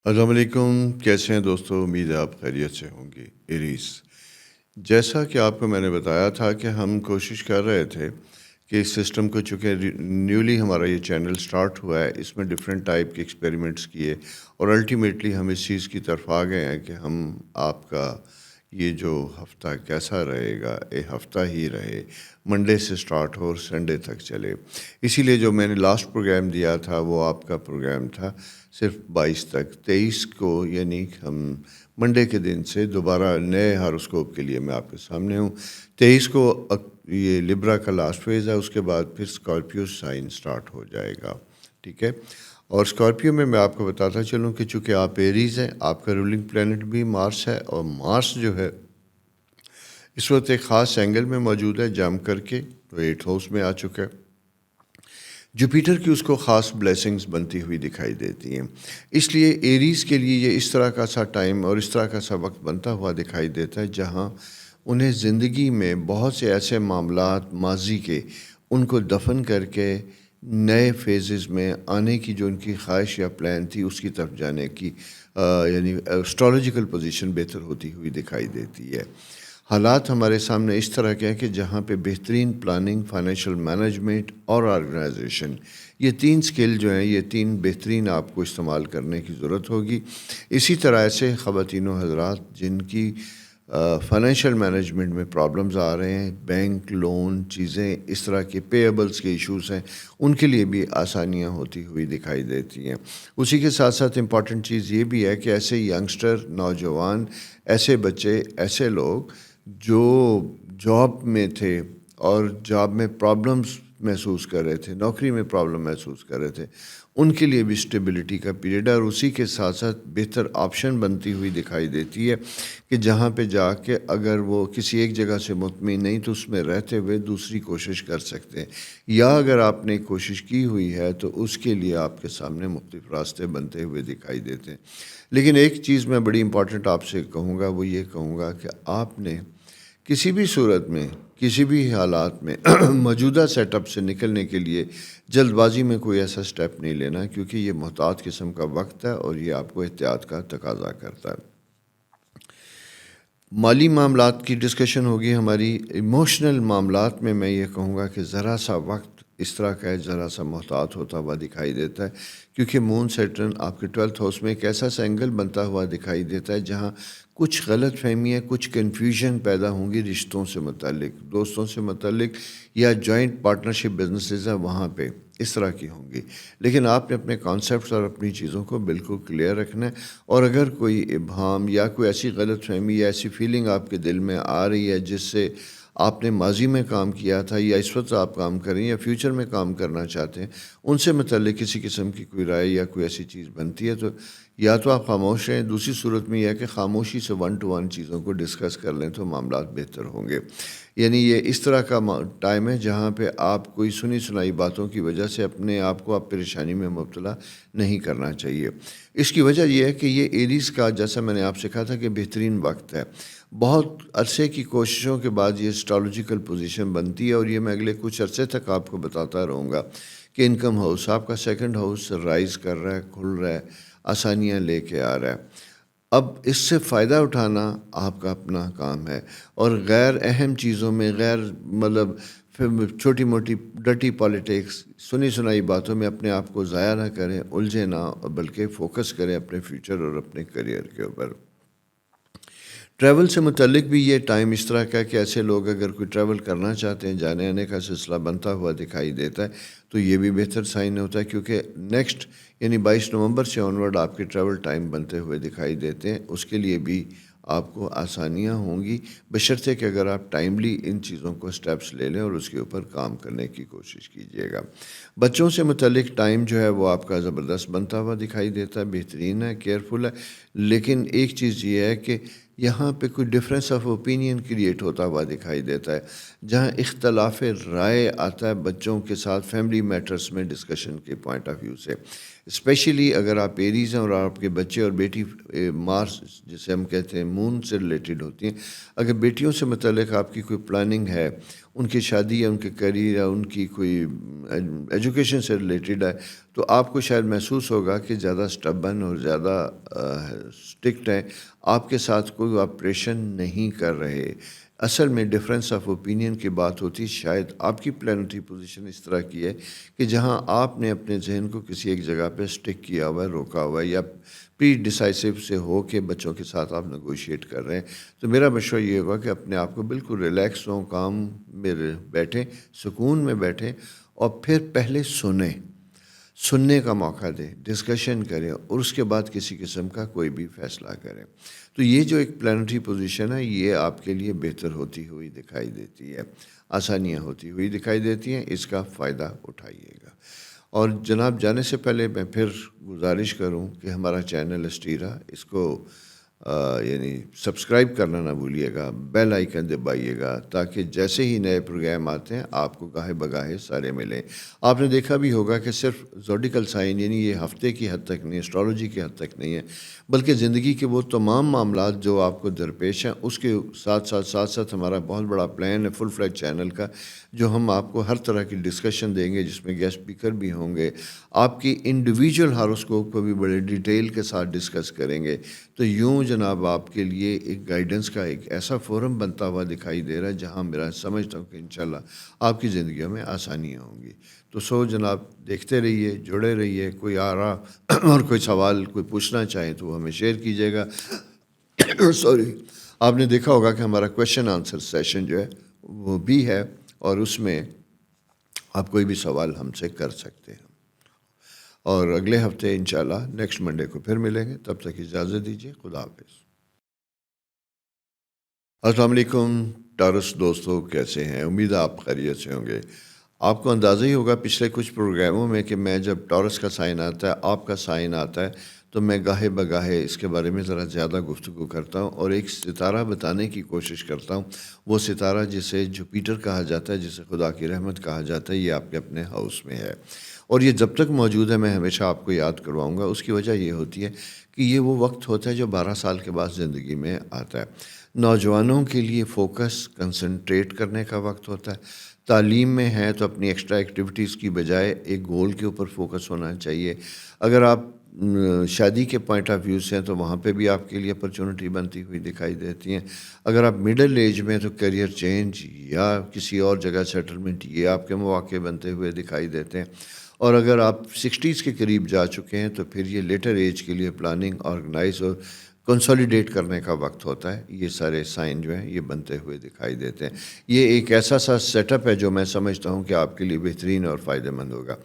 السلام علیکم، کیسے ہیں دوستو؟ امید ہے آپ خیریت سے ہوں گے۔ ایریز، جیسا کہ آپ کو میں نے بتایا تھا کہ ہم کوشش کر رہے تھے کہ اس سسٹم کو، چونکہ نیولی ہمارا یہ چینل سٹارٹ ہوا ہے، اس میں ڈیفرنٹ ٹائپ کے ایکسپیریمنٹس کیے اور الٹیمیٹلی ہم اس چیز کی طرف آ گئے ہیں کہ ہم آپ کا یہ جو ہفتہ کیسا رہے گا، یہ ہفتہ ہی رہے، منڈے سے سٹارٹ ہو اور سنڈے تک چلے۔ اسی لیے جو میں نے لاسٹ پروگرام دیا تھا وہ آپ کا پروگرام تھا صرف 22 تک، 23 کو یعنی ہم منڈے کے دن سے دوبارہ نئے ہاروسکوپ کے لیے میں آپ کے سامنے ہوں۔ 23 کو یہ لبرا کا لاسٹ فیز ہے، اس کے بعد پھر اسکارپیو سائن سٹارٹ ہو جائے گا، ٹھیک ہے۔ اور اسکارپیو میں آپ کو بتاتا چلوں کہ چونکہ آپ ایریز ہیں، آپ کا رولنگ پلینٹ بھی مارس ہے، اور مارس جو ہے اس وقت ایک خاص اینگل میں موجود ہے جم کر کے، تو 8th ہاؤس میں آ چکا ہے۔ جوپیٹر کی اس کو خاص بلیسنگز بنتی ہوئی دکھائی دیتی ہیں، اس لیے ایریز کے لیے یہ اس طرح کا سا ٹائم اور اس طرح کا سا وقت بنتا ہوا دکھائی دیتا ہے جہاں انہیں زندگی میں بہت سے ایسے معاملات ماضی کے ان کو دفن کر کے نئے فیزز میں آنے کی جو ان کی خواہش یا پلان تھی اس کی طرف جانے کی یعنی اسٹرالوجیکل پوزیشن بہتر ہوتی ہوئی دکھائی دیتی ہے۔ حالات ہمارے سامنے اس طرح کے ہیں کہ جہاں پہ بہترین پلاننگ، فائنینشیل مینجمنٹ اور آرگنائزیشن، یہ 3 سکل جو ہیں، یہ 3 بہترین آپ کو استعمال کرنے کی ضرورت ہوگی۔ اسی طرح ایسے خواتین و حضرات جن کی فائنینشیل مینجمنٹ میں پرابلمز آ رہے ہیں، بینک لون چیزیں اس طرح کے پیبلز کے ایشوز ہیں، ان کے لیے بھی آسانیاں ہوتی ہوئی دکھائی دیتی ہیں۔ اسی کے ساتھ ساتھ امپورٹنٹ چیز یہ بھی ہے کہ ایسے ینگسٹر، نوجوان، ایسے بچے، ایسے لوگ جو جاب میں تھے اور جاب میں پرابلمز محسوس کر رہے تھے، نوکری میں پرابلم محسوس کر رہے تھے، ان کے لیے بھی اسٹیبلٹی کا پیریڈ ہے، اور اسی کے ساتھ ساتھ بہتر آپشن بنتی ہوئی دکھائی دیتی ہے کہ جہاں پہ جا کے اگر وہ کسی ایک جگہ سے مطمئن نہیں تو اس میں رہتے ہوئے دوسری کوشش کر سکتے ہیں، یا اگر آپ نے کوشش کی ہوئی ہے تو اس کے لیے آپ کے سامنے مختلف راستے بنتے ہوئے دکھائی دیتے ہیں۔ لیکن ایک چیز میں بڑی امپورٹنٹ آپ سے کہوں گا، وہ یہ کہوں گا کہ آپ نے کسی بھی صورت میں، کسی بھی حالات میں موجودہ سیٹ اپ سے نکلنے کے لیے جلد بازی میں کوئی ایسا سٹیپ نہیں لینا، کیونکہ یہ محتاط قسم کا وقت ہے اور یہ آپ کو احتیاط کا تقاضا کرتا ہے۔ مالی معاملات کی ڈسکشن ہوگی ہماری۔ ایموشنل معاملات میں یہ کہوں گا کہ ذرا سا وقت اس طرح کا ہے، ذرا سا محتاط ہوتا ہوا دکھائی دیتا ہے، کیونکہ مون سیٹرن آپ کے 12th ہاؤس میں ایک ایسا اینگل بنتا ہوا دکھائی دیتا ہے جہاں کچھ غلط فہمیاں، کچھ کنفیوژن پیدا ہوں گی رشتوں سے متعلق، دوستوں سے متعلق، یا جوائنٹ پارٹنرشپ بزنسز ہیں وہاں پہ اس طرح کی ہوں گی۔ لیکن آپ نے اپنے کانسیپٹس اور اپنی چیزوں کو بالکل کلیئر رکھنا ہے، اور اگر کوئی ابہام یا کوئی ایسی غلط فہمی یا ایسی فیلنگ آپ کے دل میں آ رہی ہے جس سے آپ نے ماضی میں کام کیا تھا یا اس وقت آپ کام کریں یا فیوچر میں کام کرنا چاہتے ہیں، ان سے متعلق کسی قسم کی کوئی رائے یا کوئی ایسی چیز بنتی ہے، تو یا تو آپ خاموش رہیں، دوسری صورت میں یہ ہے کہ خاموشی سے 1 to 1 چیزوں کو ڈسکس کر لیں تو معاملات بہتر ہوں گے۔ یعنی یہ اس طرح کا ٹائم ہے جہاں پہ آپ کوئی سنی سنائی باتوں کی وجہ سے اپنے آپ کو پریشانی میں مبتلا نہیں کرنا چاہیے۔ اس کی وجہ یہ ہے کہ یہ ایریز کا، جیسا میں نے آپ سے کہا تھا کہ بہترین وقت ہے، بہت عرصے کی کوششوں کے بعد یہ اسٹرالوجیکل پوزیشن بنتی ہے، اور یہ میں اگلے کچھ عرصے تک آپ کو بتاتا رہوں گا کہ انکم ہاؤس آپ کا 2nd ہاؤس رائز کر رہا ہے، کھل رہا ہے، آسانیاں لے کے آ رہا ہے۔ اب اس سے فائدہ اٹھانا آپ کا اپنا کام ہے، اور غیر اہم چیزوں میں، غیر چھوٹی موٹی ڈرٹی پالیٹکس، سنی سنائی باتوں میں اپنے آپ کو ضائع نہ کریں، الجھے نہ، بلکہ فوکس کریں اپنے فیوچر اور اپنے کریئر کے اوپر۔ ٹریول سے متعلق بھی یہ ٹائم اس طرح کا ہے کہ ایسے لوگ اگر کوئی ٹریول کرنا چاہتے ہیں، جانے آنے کا سلسلہ بنتا ہوا دکھائی دیتا ہے، تو یہ بھی بہتر سائن ہوتا ہے، کیونکہ نیکسٹ یعنی 22 نومبر سے آنورڈ آپ کے ٹریول ٹائم بنتے ہوئے دکھائی دیتے ہیں۔ اس کے لیے بھی آپ کو آسانیاں ہوں گی، بشرطے کہ اگر آپ ٹائملی ان چیزوں کو سٹیپس لے لیں اور اس کے اوپر کام کرنے کی کوشش کیجیے گا۔ بچوں سے متعلق ٹائم جو ہے وہ آپ کا زبردست بنتا ہوا دکھائی دیتا ہے، بہترین ہے، کیئرفل ہے، لیکن ایک چیز یہ ہے کہ یہاں پہ کوئی ڈفرینس آف اوپینین کریٹ ہوتا ہوا دکھائی دیتا ہے، جہاں اختلاف رائے آتا ہے بچوں کے ساتھ فیملی میٹرز میں ڈسکشن کے پوائنٹ آف ویو سے۔ اسپیشلی اگر آپ ایریز ہیں اور آپ کے بچے اور بیٹی مارس جسے ہم کہتے ہیں مون سے ریلیٹڈ ہوتی ہیں، اگر بیٹیوں سے متعلق آپ کی کوئی پلاننگ ہے، ان کی شادی یا ان کے کیریئر یا ان کی کوئی ایجوکیشن سے ریلیٹڈ ہے، تو آپ کو شاید محسوس ہوگا کہ زیادہ سٹبن اور زیادہ اسٹرکٹ ہیں، آپ کے ساتھ کوئی آپریشن نہیں کر رہے۔ اصل میں ڈفرینس آف اوپینین کی بات ہوتی، شاید آپ کی پلانٹری پوزیشن اس طرح کی ہے کہ جہاں آپ نے اپنے ذہن کو کسی ایک جگہ پہ سٹک کیا ہوا ہے، روکا ہوا ہے، یا پری ڈیسائسو سے ہو کے بچوں کے ساتھ آپ نیگوشیٹ کر رہے ہیں۔ تو میرا مشورہ یہ ہوگا کہ اپنے آپ کو بالکل ریلیکس ہوں، کام میں بیٹھیں، سکون میں بیٹھیں، اور پھر پہلے سننے کا موقع دیں، ڈسکشن کریں، اور اس کے بعد کسی قسم کا کوئی بھی فیصلہ کریں۔ تو یہ جو ایک پلانٹری پوزیشن ہے، یہ آپ کے لیے بہتر ہوتی ہوئی دکھائی دیتی ہے، آسانیاں ہوتی ہوئی دکھائی دیتی ہیں، اس کا فائدہ اٹھائیے گا۔ اور جناب جانے سے پہلے میں پھر گزارش کروں کہ ہمارا چینل اسٹیرا، اس کو یعنی سبسکرائب کرنا نہ بھولیے گا، بیل آئیکن دبائیے گا، تاکہ جیسے ہی نئے پروگرام آتے ہیں آپ کو گاہے بگاہے سارے ملیں۔ آپ نے دیکھا بھی ہوگا کہ صرف زوڈیکل سائن یعنی یہ ہفتے کی حد تک نہیں، اسٹرالوجی کی حد تک نہیں ہے، بلکہ زندگی کے وہ تمام معاملات جو آپ کو درپیش ہیں، اس کے ساتھ ساتھ ہمارا بہت بڑا پلان ہے فل فلیج چینل کا، جو ہم آپ کو ہر طرح کی ڈسکشن دیں گے، جس میں گیسٹ اسپیکر بھی ہوں گے، آپ کی انڈیویجول ہاروسکوپ کو بھی بڑے ڈیٹیل کے ساتھ ڈسکس کریں گے۔ تو یوں جناب آپ کے لیے ایک گائیڈنس کا ایک ایسا فورم بنتا ہوا دکھائی دے رہا ہے، جہاں میرا سمجھتا ہوں کہ انشاءاللہ آپ کی زندگیوں میں آسانیاں ہوں گی۔ تو جناب دیکھتے رہیے، جڑے رہیے، کوئی آرا اور کوئی سوال کوئی پوچھنا چاہیں تو وہ ہمیں شیئر کیجیے گا۔ سوری، آپ نے دیکھا ہوگا کہ ہمارا کویشچن آنسر سیشن جو ہے وہ بھی ہے، اور اس میں آپ کوئی بھی سوال ہم سے کر سکتے ہیں۔ اور اگلے ہفتے انشاءاللہ نیکسٹ منڈے کو پھر ملیں گے، تب تک اجازت دیجیے، خدا حافظ۔ السلام علیکم ٹارس دوستو، کیسے ہیں؟ امید ہے آپ خیریت سے ہوں گے۔ آپ کو اندازہ ہی ہوگا پچھلے کچھ پروگراموں میں کہ میں جب ٹارس کا سائن آتا ہے، آپ کا سائن آتا ہے، تو میں گاہے بگاہے اس کے بارے میں ذرا زیادہ گفتگو کرتا ہوں اور ایک ستارہ بتانے کی کوشش کرتا ہوں۔ وہ ستارہ جسے جوپیٹر کہا جاتا ہے، جسے خدا کی رحمت کہا جاتا ہے، یہ آپ کے اپنے ہاؤس میں ہے، اور یہ جب تک موجود ہے میں ہمیشہ آپ کو یاد کرواؤں گا۔ اس کی وجہ یہ ہوتی ہے کہ یہ وہ وقت ہوتا ہے جو 12 سال کے بعد زندگی میں آتا ہے۔ نوجوانوں کے لیے فوکس کنسنٹریٹ کرنے کا وقت ہوتا ہے۔ تعلیم میں ہے تو اپنی ایکسٹرا ایکٹیویٹیز کی بجائے ایک گول کے اوپر فوکس ہونا چاہیے۔ اگر آپ شادی کے پوائنٹ آف ویو سے ہیں تو وہاں پہ بھی آپ کے لیے اپرچونٹی بنتی ہوئی دکھائی دیتی ہیں۔ اگر آپ مڈل ایج میں تو کیریئر چینج یا کسی اور جگہ سیٹلمنٹ، یہ آپ کے مواقع بنتے ہوئے دکھائی دیتے ہیں۔ اور اگر آپ 60s کے قریب جا چکے ہیں تو پھر یہ لیٹر ایج کے لیے پلاننگ، آرگنائز اور کنسولیڈیٹ کرنے کا وقت ہوتا ہے۔ یہ سارے سائن جو ہیں یہ بنتے ہوئے دکھائی دیتے ہیں۔ یہ ایک ایسا سیٹ اپ ہے جو میں سمجھتا ہوں کہ آپ کے لیے بہترین اور فائدہ مند ہوگا۔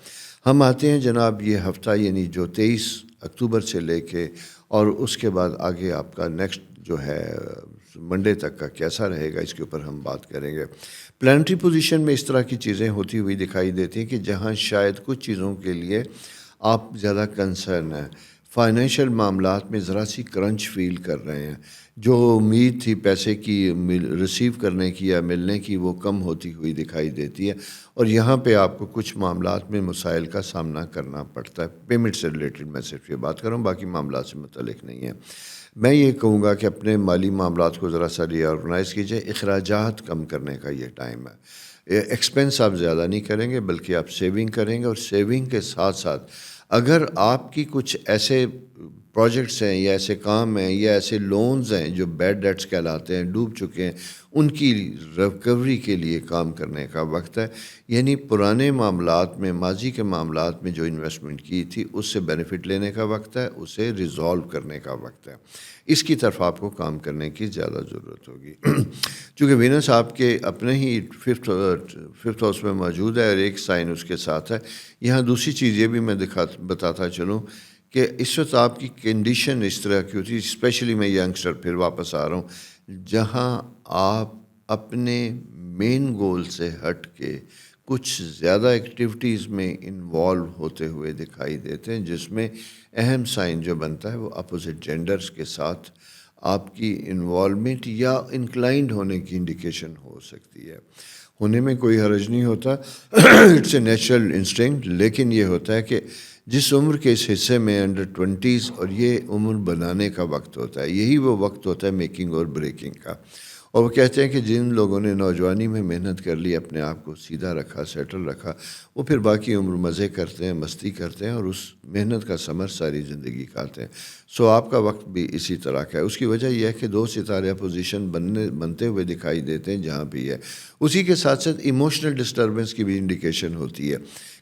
ہم آتے ہیں جناب یہ ہفتہ، یعنی جو 23 اکتوبر سے لے کے اور اس کے بعد آگے آپ کا نیکسٹ جو ہے منڈے تک کا کیسا رہے گا، اس کے اوپر ہم بات کریں گے۔ پلانٹری پوزیشن میں اس طرح کی چیزیں ہوتی ہوئی دکھائی دیتی ہیں کہ جہاں شاید کچھ چیزوں کے لیے آپ زیادہ کنسرن ہیں، فائنینشیل معاملات میں ذرا سی کرنچ فیل کر رہے ہیں، جو امید تھی پیسے کی ریسیو کرنے کی یا ملنے کی وہ کم ہوتی ہوئی دکھائی دیتی ہے، اور یہاں پہ آپ کو کچھ معاملات میں مسائل کا سامنا کرنا پڑتا ہے۔ پیمنٹ سے ریلیٹڈ میں صرف یہ بات کروں، باقی معاملات سے متعلق نہیں ہے۔ میں یہ کہوں گا کہ اپنے مالی معاملات کو ذرا سا ری آرگنائز کیجیے، اخراجات کم کرنے کا یہ ٹائم ہے۔ ایکسپینس آپ زیادہ نہیں کریں گے بلکہ آپ سیونگ کریں گے، اور سیونگ کے ساتھ ساتھ اگر آپ کی کچھ ایسے پروجیکٹس ہیں یا ایسے کام ہیں یا ایسے لونز ہیں جو بیڈ ڈیٹس کہلاتے ہیں، ڈوب چکے ہیں، ان کی ریکوری کے لیے کام کرنے کا وقت ہے۔ یعنی پرانے معاملات میں، ماضی کے معاملات میں جو انویسٹمنٹ کی تھی اس سے بینیفٹ لینے کا وقت ہے، اسے ریزالو کرنے کا وقت ہے۔ اس کی طرف آپ کو کام کرنے کی زیادہ ضرورت ہوگی۔ چونکہ وینس آپ کے اپنے ہی ففتھ ہاؤس میں موجود ہے اور ایک سائن اس کے ساتھ ہے۔ یہاں دوسری چیز یہ بھی میں بتاتا چلوں کہ اس وقت آپ کی کنڈیشن اس طرح کی ہوتی ہے، اسپیشلی میں ینگسٹر پھر واپس آ رہا ہوں، جہاں آپ اپنے مین گول سے ہٹ کے کچھ زیادہ ایکٹیویٹیز میں انوالو ہوتے ہوئے دکھائی دیتے ہیں، جس میں اہم سائن جو بنتا ہے وہ اپوزٹ جینڈرز کے ساتھ آپ کی انوالومنٹ یا انکلائنڈ ہونے کی انڈیکیشن ہو سکتی ہے۔ ہونے میں کوئی حرج نہیں ہوتا، اٹس اے نیچرل انسٹنکٹ، لیکن یہ ہوتا ہے کہ جس عمر کے اس حصے میں انڈر 20s، اور یہ عمر بنانے کا وقت ہوتا ہے، یہی وہ وقت ہوتا ہے میکنگ اور بریکنگ کا۔ اور وہ کہتے ہیں کہ جن لوگوں نے نوجوانی میں محنت کر لی، اپنے آپ کو سیدھا رکھا، سیٹل رکھا، وہ پھر باقی عمر مزے کرتے ہیں، مستی کرتے ہیں، اور اس محنت کا ثمر ساری زندگی کھاتے ہیں۔ سو آپ کا وقت بھی اسی طرح کا ہے۔ اس کی وجہ یہ ہے کہ 2 ستارے پوزیشن بنتے ہوئے دکھائی دیتے ہیں جہاں بھی ہے۔ اسی کے ساتھ ساتھ ایموشنل ڈسٹربنس کی بھی انڈیکیشن ہوتی ہے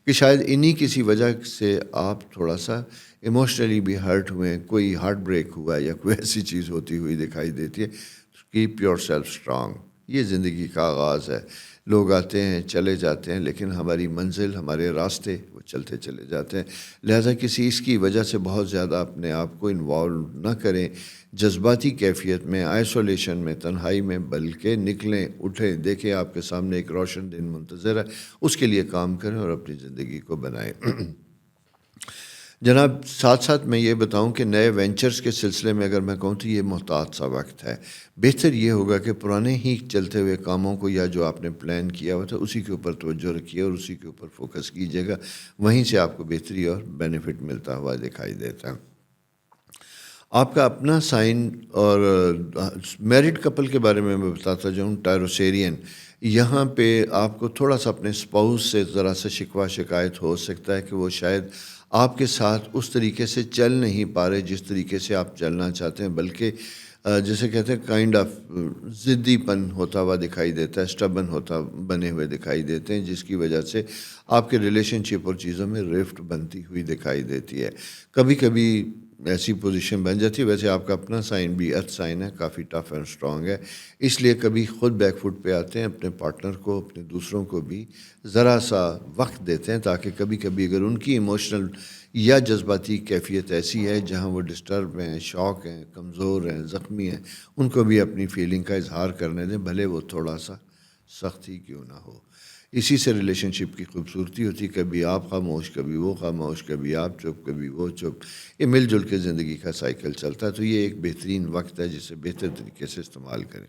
کہ شاید انہی کسی وجہ سے آپ تھوڑا سا ایموشنلی بھی ہرٹ ہوئے، کوئی ہارٹ بریک ہوا یا کوئی ایسی چیز ہوتی ہوئی دکھائی دیتی ہے۔ کیپ یور سیلف اسٹرانگ، یہ زندگی کا آغاز ہے۔ لوگ آتے ہیں چلے جاتے ہیں، لیکن ہماری منزل، ہمارے راستے وہ چلتے چلے جاتے ہیں۔ لہٰذا کسی اس کی وجہ سے بہت زیادہ اپنے آپ کو انوالو نہ کریں جذباتی کیفیت میں، آئسولیشن میں، تنہائی میں، بلکہ نکلیں، اٹھیں، دیکھیں آپ کے سامنے ایک روشن دن منتظر ہے، اس کے لیے کام کریں اور اپنی زندگی کو بنائیں۔ جناب، ساتھ ساتھ میں یہ بتاؤں کہ نئے وینچرز کے سلسلے میں اگر میں کہوں تو یہ محتاط سا وقت ہے۔ بہتر یہ ہوگا کہ پرانے ہی چلتے ہوئے کاموں کو یا جو آپ نے پلان کیا ہوا تھا اسی کے اوپر توجہ رکھیے اور اسی کے اوپر فوکس کیجیے گا، وہیں سے آپ کو بہتری اور بینیفٹ ملتا ہوا دکھائی دیتا ہے۔ آپ کا اپنا سائن اور میرڈ کپل کے بارے میں بتاتا جاؤں، ٹائروسیرین، یہاں پہ آپ کو تھوڑا سا اپنے اسپاؤس سے ذرا سا شکوہ شکایت ہو سکتا ہے کہ وہ شاید آپ کے ساتھ اس طریقے سے چل نہیں پا رہے جس طریقے سے آپ چلنا چاہتے ہیں، بلکہ جیسے کہتے ہیں کائنڈ آف ضدی پن ہوتا ہوا دکھائی دیتا ہے، اسٹبن ہوتا بنے ہوئے دکھائی دیتے ہیں، جس کی وجہ سے آپ کے ریلیشن شپ اور چیزوں میں رفٹ بنتی ہوئی دکھائی دیتی ہے۔ کبھی کبھی ایسی پوزیشن بن جاتی ہے۔ ویسے آپ کا اپنا سائن بھی ارتھ سائن ہے، کافی ٹف اینڈ اسٹرانگ ہے، اس لیے کبھی خود بیک فٹ پہ آتے ہیں، اپنے پارٹنر کو، اپنے دوسروں کو بھی ذرا سا وقت دیتے ہیں، تاکہ کبھی کبھی اگر ان کی ایموشنل یا جذباتی کیفیت ایسی ہے جہاں وہ ڈسٹرب ہیں، شوق ہیں، کمزور ہیں، زخمی ہیں، ان کو بھی اپنی فیلنگ کا اظہار کرنے دیں، بھلے وہ تھوڑا سا سخت ہی کیوں نہ ہو۔ اسی سے ریلیشن شپ کی خوبصورتی ہوتی، کبھی آپ خاموش، کبھی وہ خاموش، کبھی آپ چپ، کبھی وہ چپ، یہ مل جل کے زندگی کا سائیکل چلتا ہے۔ تو یہ ایک بہترین وقت ہے جسے بہتر طریقے سے استعمال کریں۔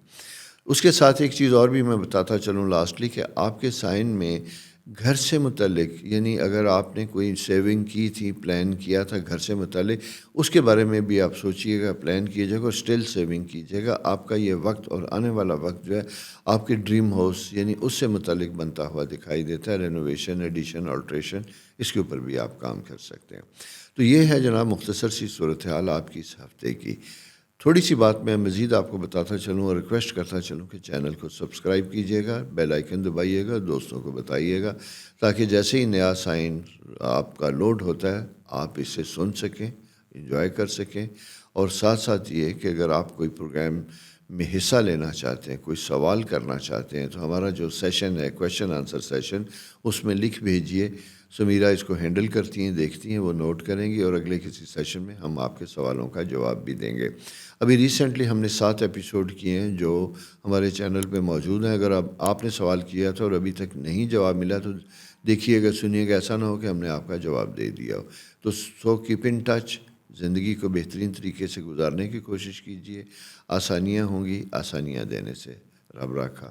اس کے ساتھ ایک چیز اور بھی میں بتاتا چلوں لاسٹلی، کہ آپ کے سائن میں گھر سے متعلق، یعنی اگر آپ نے کوئی سیونگ کی تھی، پلان کیا تھا گھر سے متعلق، اس کے بارے میں بھی آپ سوچیے گا، پلان کیجیے گا اور اسٹل سیونگ کیجیے گا۔ آپ کا یہ وقت اور آنے والا وقت جو ہے آپ کے ڈریم ہاؤس یعنی اس سے متعلق بنتا ہوا دکھائی دیتا ہے۔ رینوویشن، ایڈیشن، آلٹریشن، اس کے اوپر بھی آپ کام کر سکتے ہیں۔ تو یہ ہے جناب مختصر سی صورتحال آپ کی اس ہفتے کی۔ تھوڑی سی بات میں مزید آپ کو بتاتا چلوں اور ریکویسٹ کرتا چلوں کہ چینل کو سبسکرائب کیجیے گا، بیل آئیکن دبائیے گا، دوستوں کو بتائیے گا، تاکہ جیسے ہی نیا سائن آپ کا لوڈ ہوتا ہے آپ اسے سن سکیں، انجوائے کر سکیں۔ اور ساتھ ساتھ یہ کہ اگر آپ کوئی پروگرام میں حصہ لینا چاہتے ہیں، کوئی سوال کرنا چاہتے ہیں، تو ہمارا جو سیشن ہے کویشچن آنسر سیشن، اس میں لکھ بھیجیے۔ سمیرہ اس کو ہینڈل کرتی ہیں، دیکھتی ہیں، وہ نوٹ کریں گی اور اگلے کسی سیشن میں ہم آپ کے سوالوں کا جواب بھی دیں گے۔ ابھی ریسنٹلی ہم نے 7 ایپیسوڈ کیے ہیں جو ہمارے چینل پہ موجود ہیں۔ اگر آپ نے سوال کیا تھا اور ابھی تک نہیں جواب ملا تو دیکھیے گا، سنیے گا، ایسا نہ ہو کہ ہم نے آپ کا جواب دے دیا ہو۔ تو سو کیپ ان ٹچ، زندگی کو بہترین طریقے سے گزارنے کی کوشش کیجیے۔ آسانیاں ہوں گی، آسانیاں دینے سے رب راکھا۔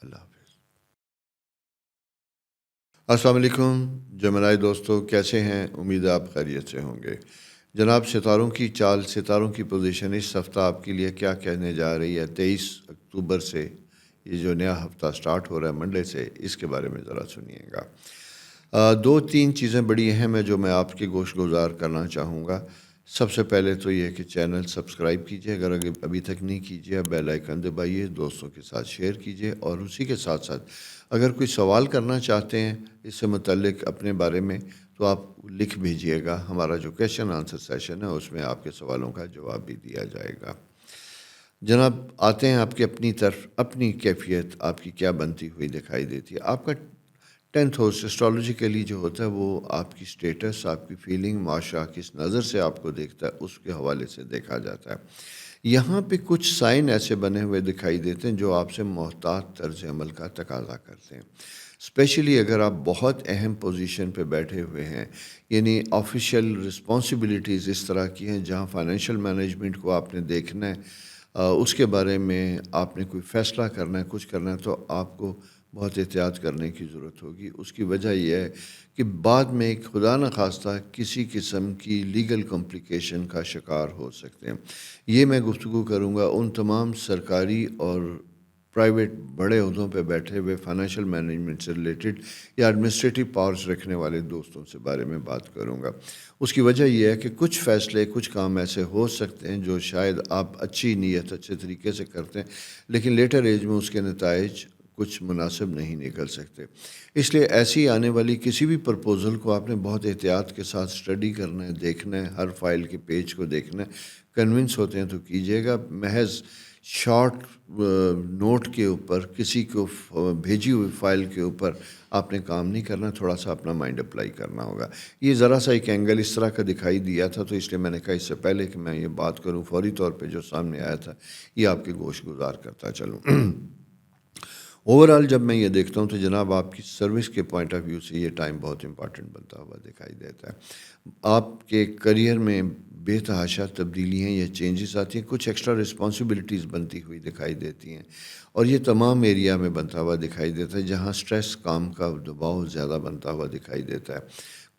اللہ حافظ۔ السلام علیکم جمنائی دوستو، کیسے ہیں؟ امید ہے آپ خیریت سے ہوں گے۔ جناب، ستاروں کی چال، ستاروں کی پوزیشن اس ہفتہ آپ کے لیے کیا کہنے جا رہی ہے؟ 23 اکتوبر سے یہ جو نیا ہفتہ سٹارٹ ہو رہا ہے منڈے سے، اس کے بارے میں ذرا سنیے گا۔ 2-3 چیزیں بڑی اہم ہیں جو میں آپ کے گوش گزار کرنا چاہوں گا۔ سب سے پہلے تو یہ کہ چینل سبسکرائب کیجیے، اگر ابھی تک نہیں کیجیے، بیل آئیکن دبائیے، دوستوں کے ساتھ شیئر کیجیے، اور اسی کے ساتھ ساتھ اگر کوئی سوال کرنا چاہتے ہیں اس سے متعلق اپنے بارے میں تو آپ لکھ بھیجیے گا۔ ہمارا جو کویشچن آنسر سیشن ہے اس میں آپ کے سوالوں کا جواب بھی دیا جائے گا۔ جناب، آتے ہیں آپ کی اپنی طرف، اپنی کیفیت آپ کی کیا بنتی ہوئی دکھائی دیتی ہے۔ آپ کا 10th ہاؤس اسٹرالوجیکلی جو ہوتا ہے وہ آپ کی سٹیٹس، آپ کی فیلنگ، معاشرہ کس نظر سے آپ کو دیکھتا ہے اس کے حوالے سے دیکھا جاتا ہے۔ یہاں پہ کچھ سائن ایسے بنے ہوئے دکھائی دیتے ہیں جو آپ سے محتاط طرز عمل کا تقاضا کرتے ہیں، اسپیشلی اگر آپ بہت اہم پوزیشن پہ بیٹھے ہوئے ہیں، یعنی آفیشیل رسپانسبلٹیز اس طرح کی ہیں جہاں فائنینشیل مینجمنٹ کو آپ نے دیکھنا ہے، اس کے بارے میں آپ نے کوئی فیصلہ کرنا ہے، کچھ کرنا ہے، تو آپ کو بہت احتیاط کرنے کی ضرورت ہوگی۔ اس کی وجہ یہ ہے کہ بعد میں خدا نخواستہ کسی قسم کی لیگل کمپلیکیشن کا شکار ہو سکتے ہیں۔ یہ میں گفتگو کروں گا ان تمام سرکاری اور پرائیویٹ بڑے عہدوں پہ بیٹھے ہوئے فائنینشیل مینجمنٹ سے ریلیٹڈ یا ایڈمنسٹریٹو پاورز رکھنے والے دوستوں سے بارے میں بات کروں گا۔ اس کی وجہ یہ ہے کہ کچھ فیصلے کچھ کام ایسے ہو سکتے ہیں جو شاید آپ اچھی نیت اچھے طریقے سے کرتے ہیں، لیکن لیٹر ایج میں اس کے نتائج کچھ مناسب نہیں نکل سکتے۔ اس لیے ایسی آنے والی کسی بھی پرپوزل کو آپ نے بہت احتیاط کے ساتھ اسٹڈی کرنا ہے، دیکھنا ہے، ہر فائل کے پیج کو دیکھنا ہے۔ کنونس ہوتے ہیں تو کیجیے گا، محض شارٹ نوٹ کے اوپر کسی کو بھیجی ہوئی فائل کے اوپر آپ نے کام نہیں کرنا، تھوڑا سا اپنا مائنڈ اپلائی کرنا ہوگا۔ یہ ذرا سا ایک اینگل اس طرح کا دکھائی دیا تھا، تو اس لیے میں نے کہا اس سے پہلے کہ میں یہ بات کروں فوری طور پہ جو سامنے آیا تھا یہ آپ کے گوش گزار کرتا چلوں۔ اوورآل جب میں یہ دیکھتا ہوں تو جناب آپ کی سروس کے پوائنٹ آف ویو سے یہ ٹائم بہت امپارٹنٹ بنتا ہوا دکھائی دیتا ہے۔ آپ کے کریئر میں بے تحاشا تبدیلیاں یا چینجز آتی ہیں، کچھ ایکسٹرا رسپانسبلٹیز بنتی ہوئی دکھائی دیتی ہیں، اور یہ تمام ایریا میں بنتا ہوا دکھائی دیتا ہے جہاں سٹریس کام کا دباؤ زیادہ بنتا ہوا دکھائی دیتا ہے۔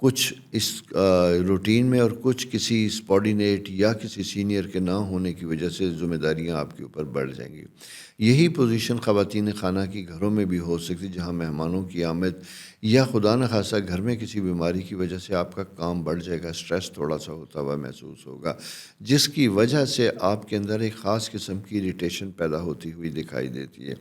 کچھ اس روٹین میں اور کچھ کسی سبارڈینیٹ یا کسی سینئر کے نہ ہونے کی وجہ سے ذمہ داریاں آپ کے اوپر بڑھ جائیں گی۔ یہی پوزیشن خواتین خانہ کی گھروں میں بھی ہو سکتی، جہاں مہمانوں کی آمد یا خدا نخواستہ گھر میں کسی بیماری کی وجہ سے آپ کا کام بڑھ جائے گا، سٹریس تھوڑا سا ہوتا ہوا محسوس ہوگا، جس کی وجہ سے آپ کے اندر ایک خاص قسم کی اریٹیشن پیدا ہوتی ہوئی دکھائی دیتی ہے۔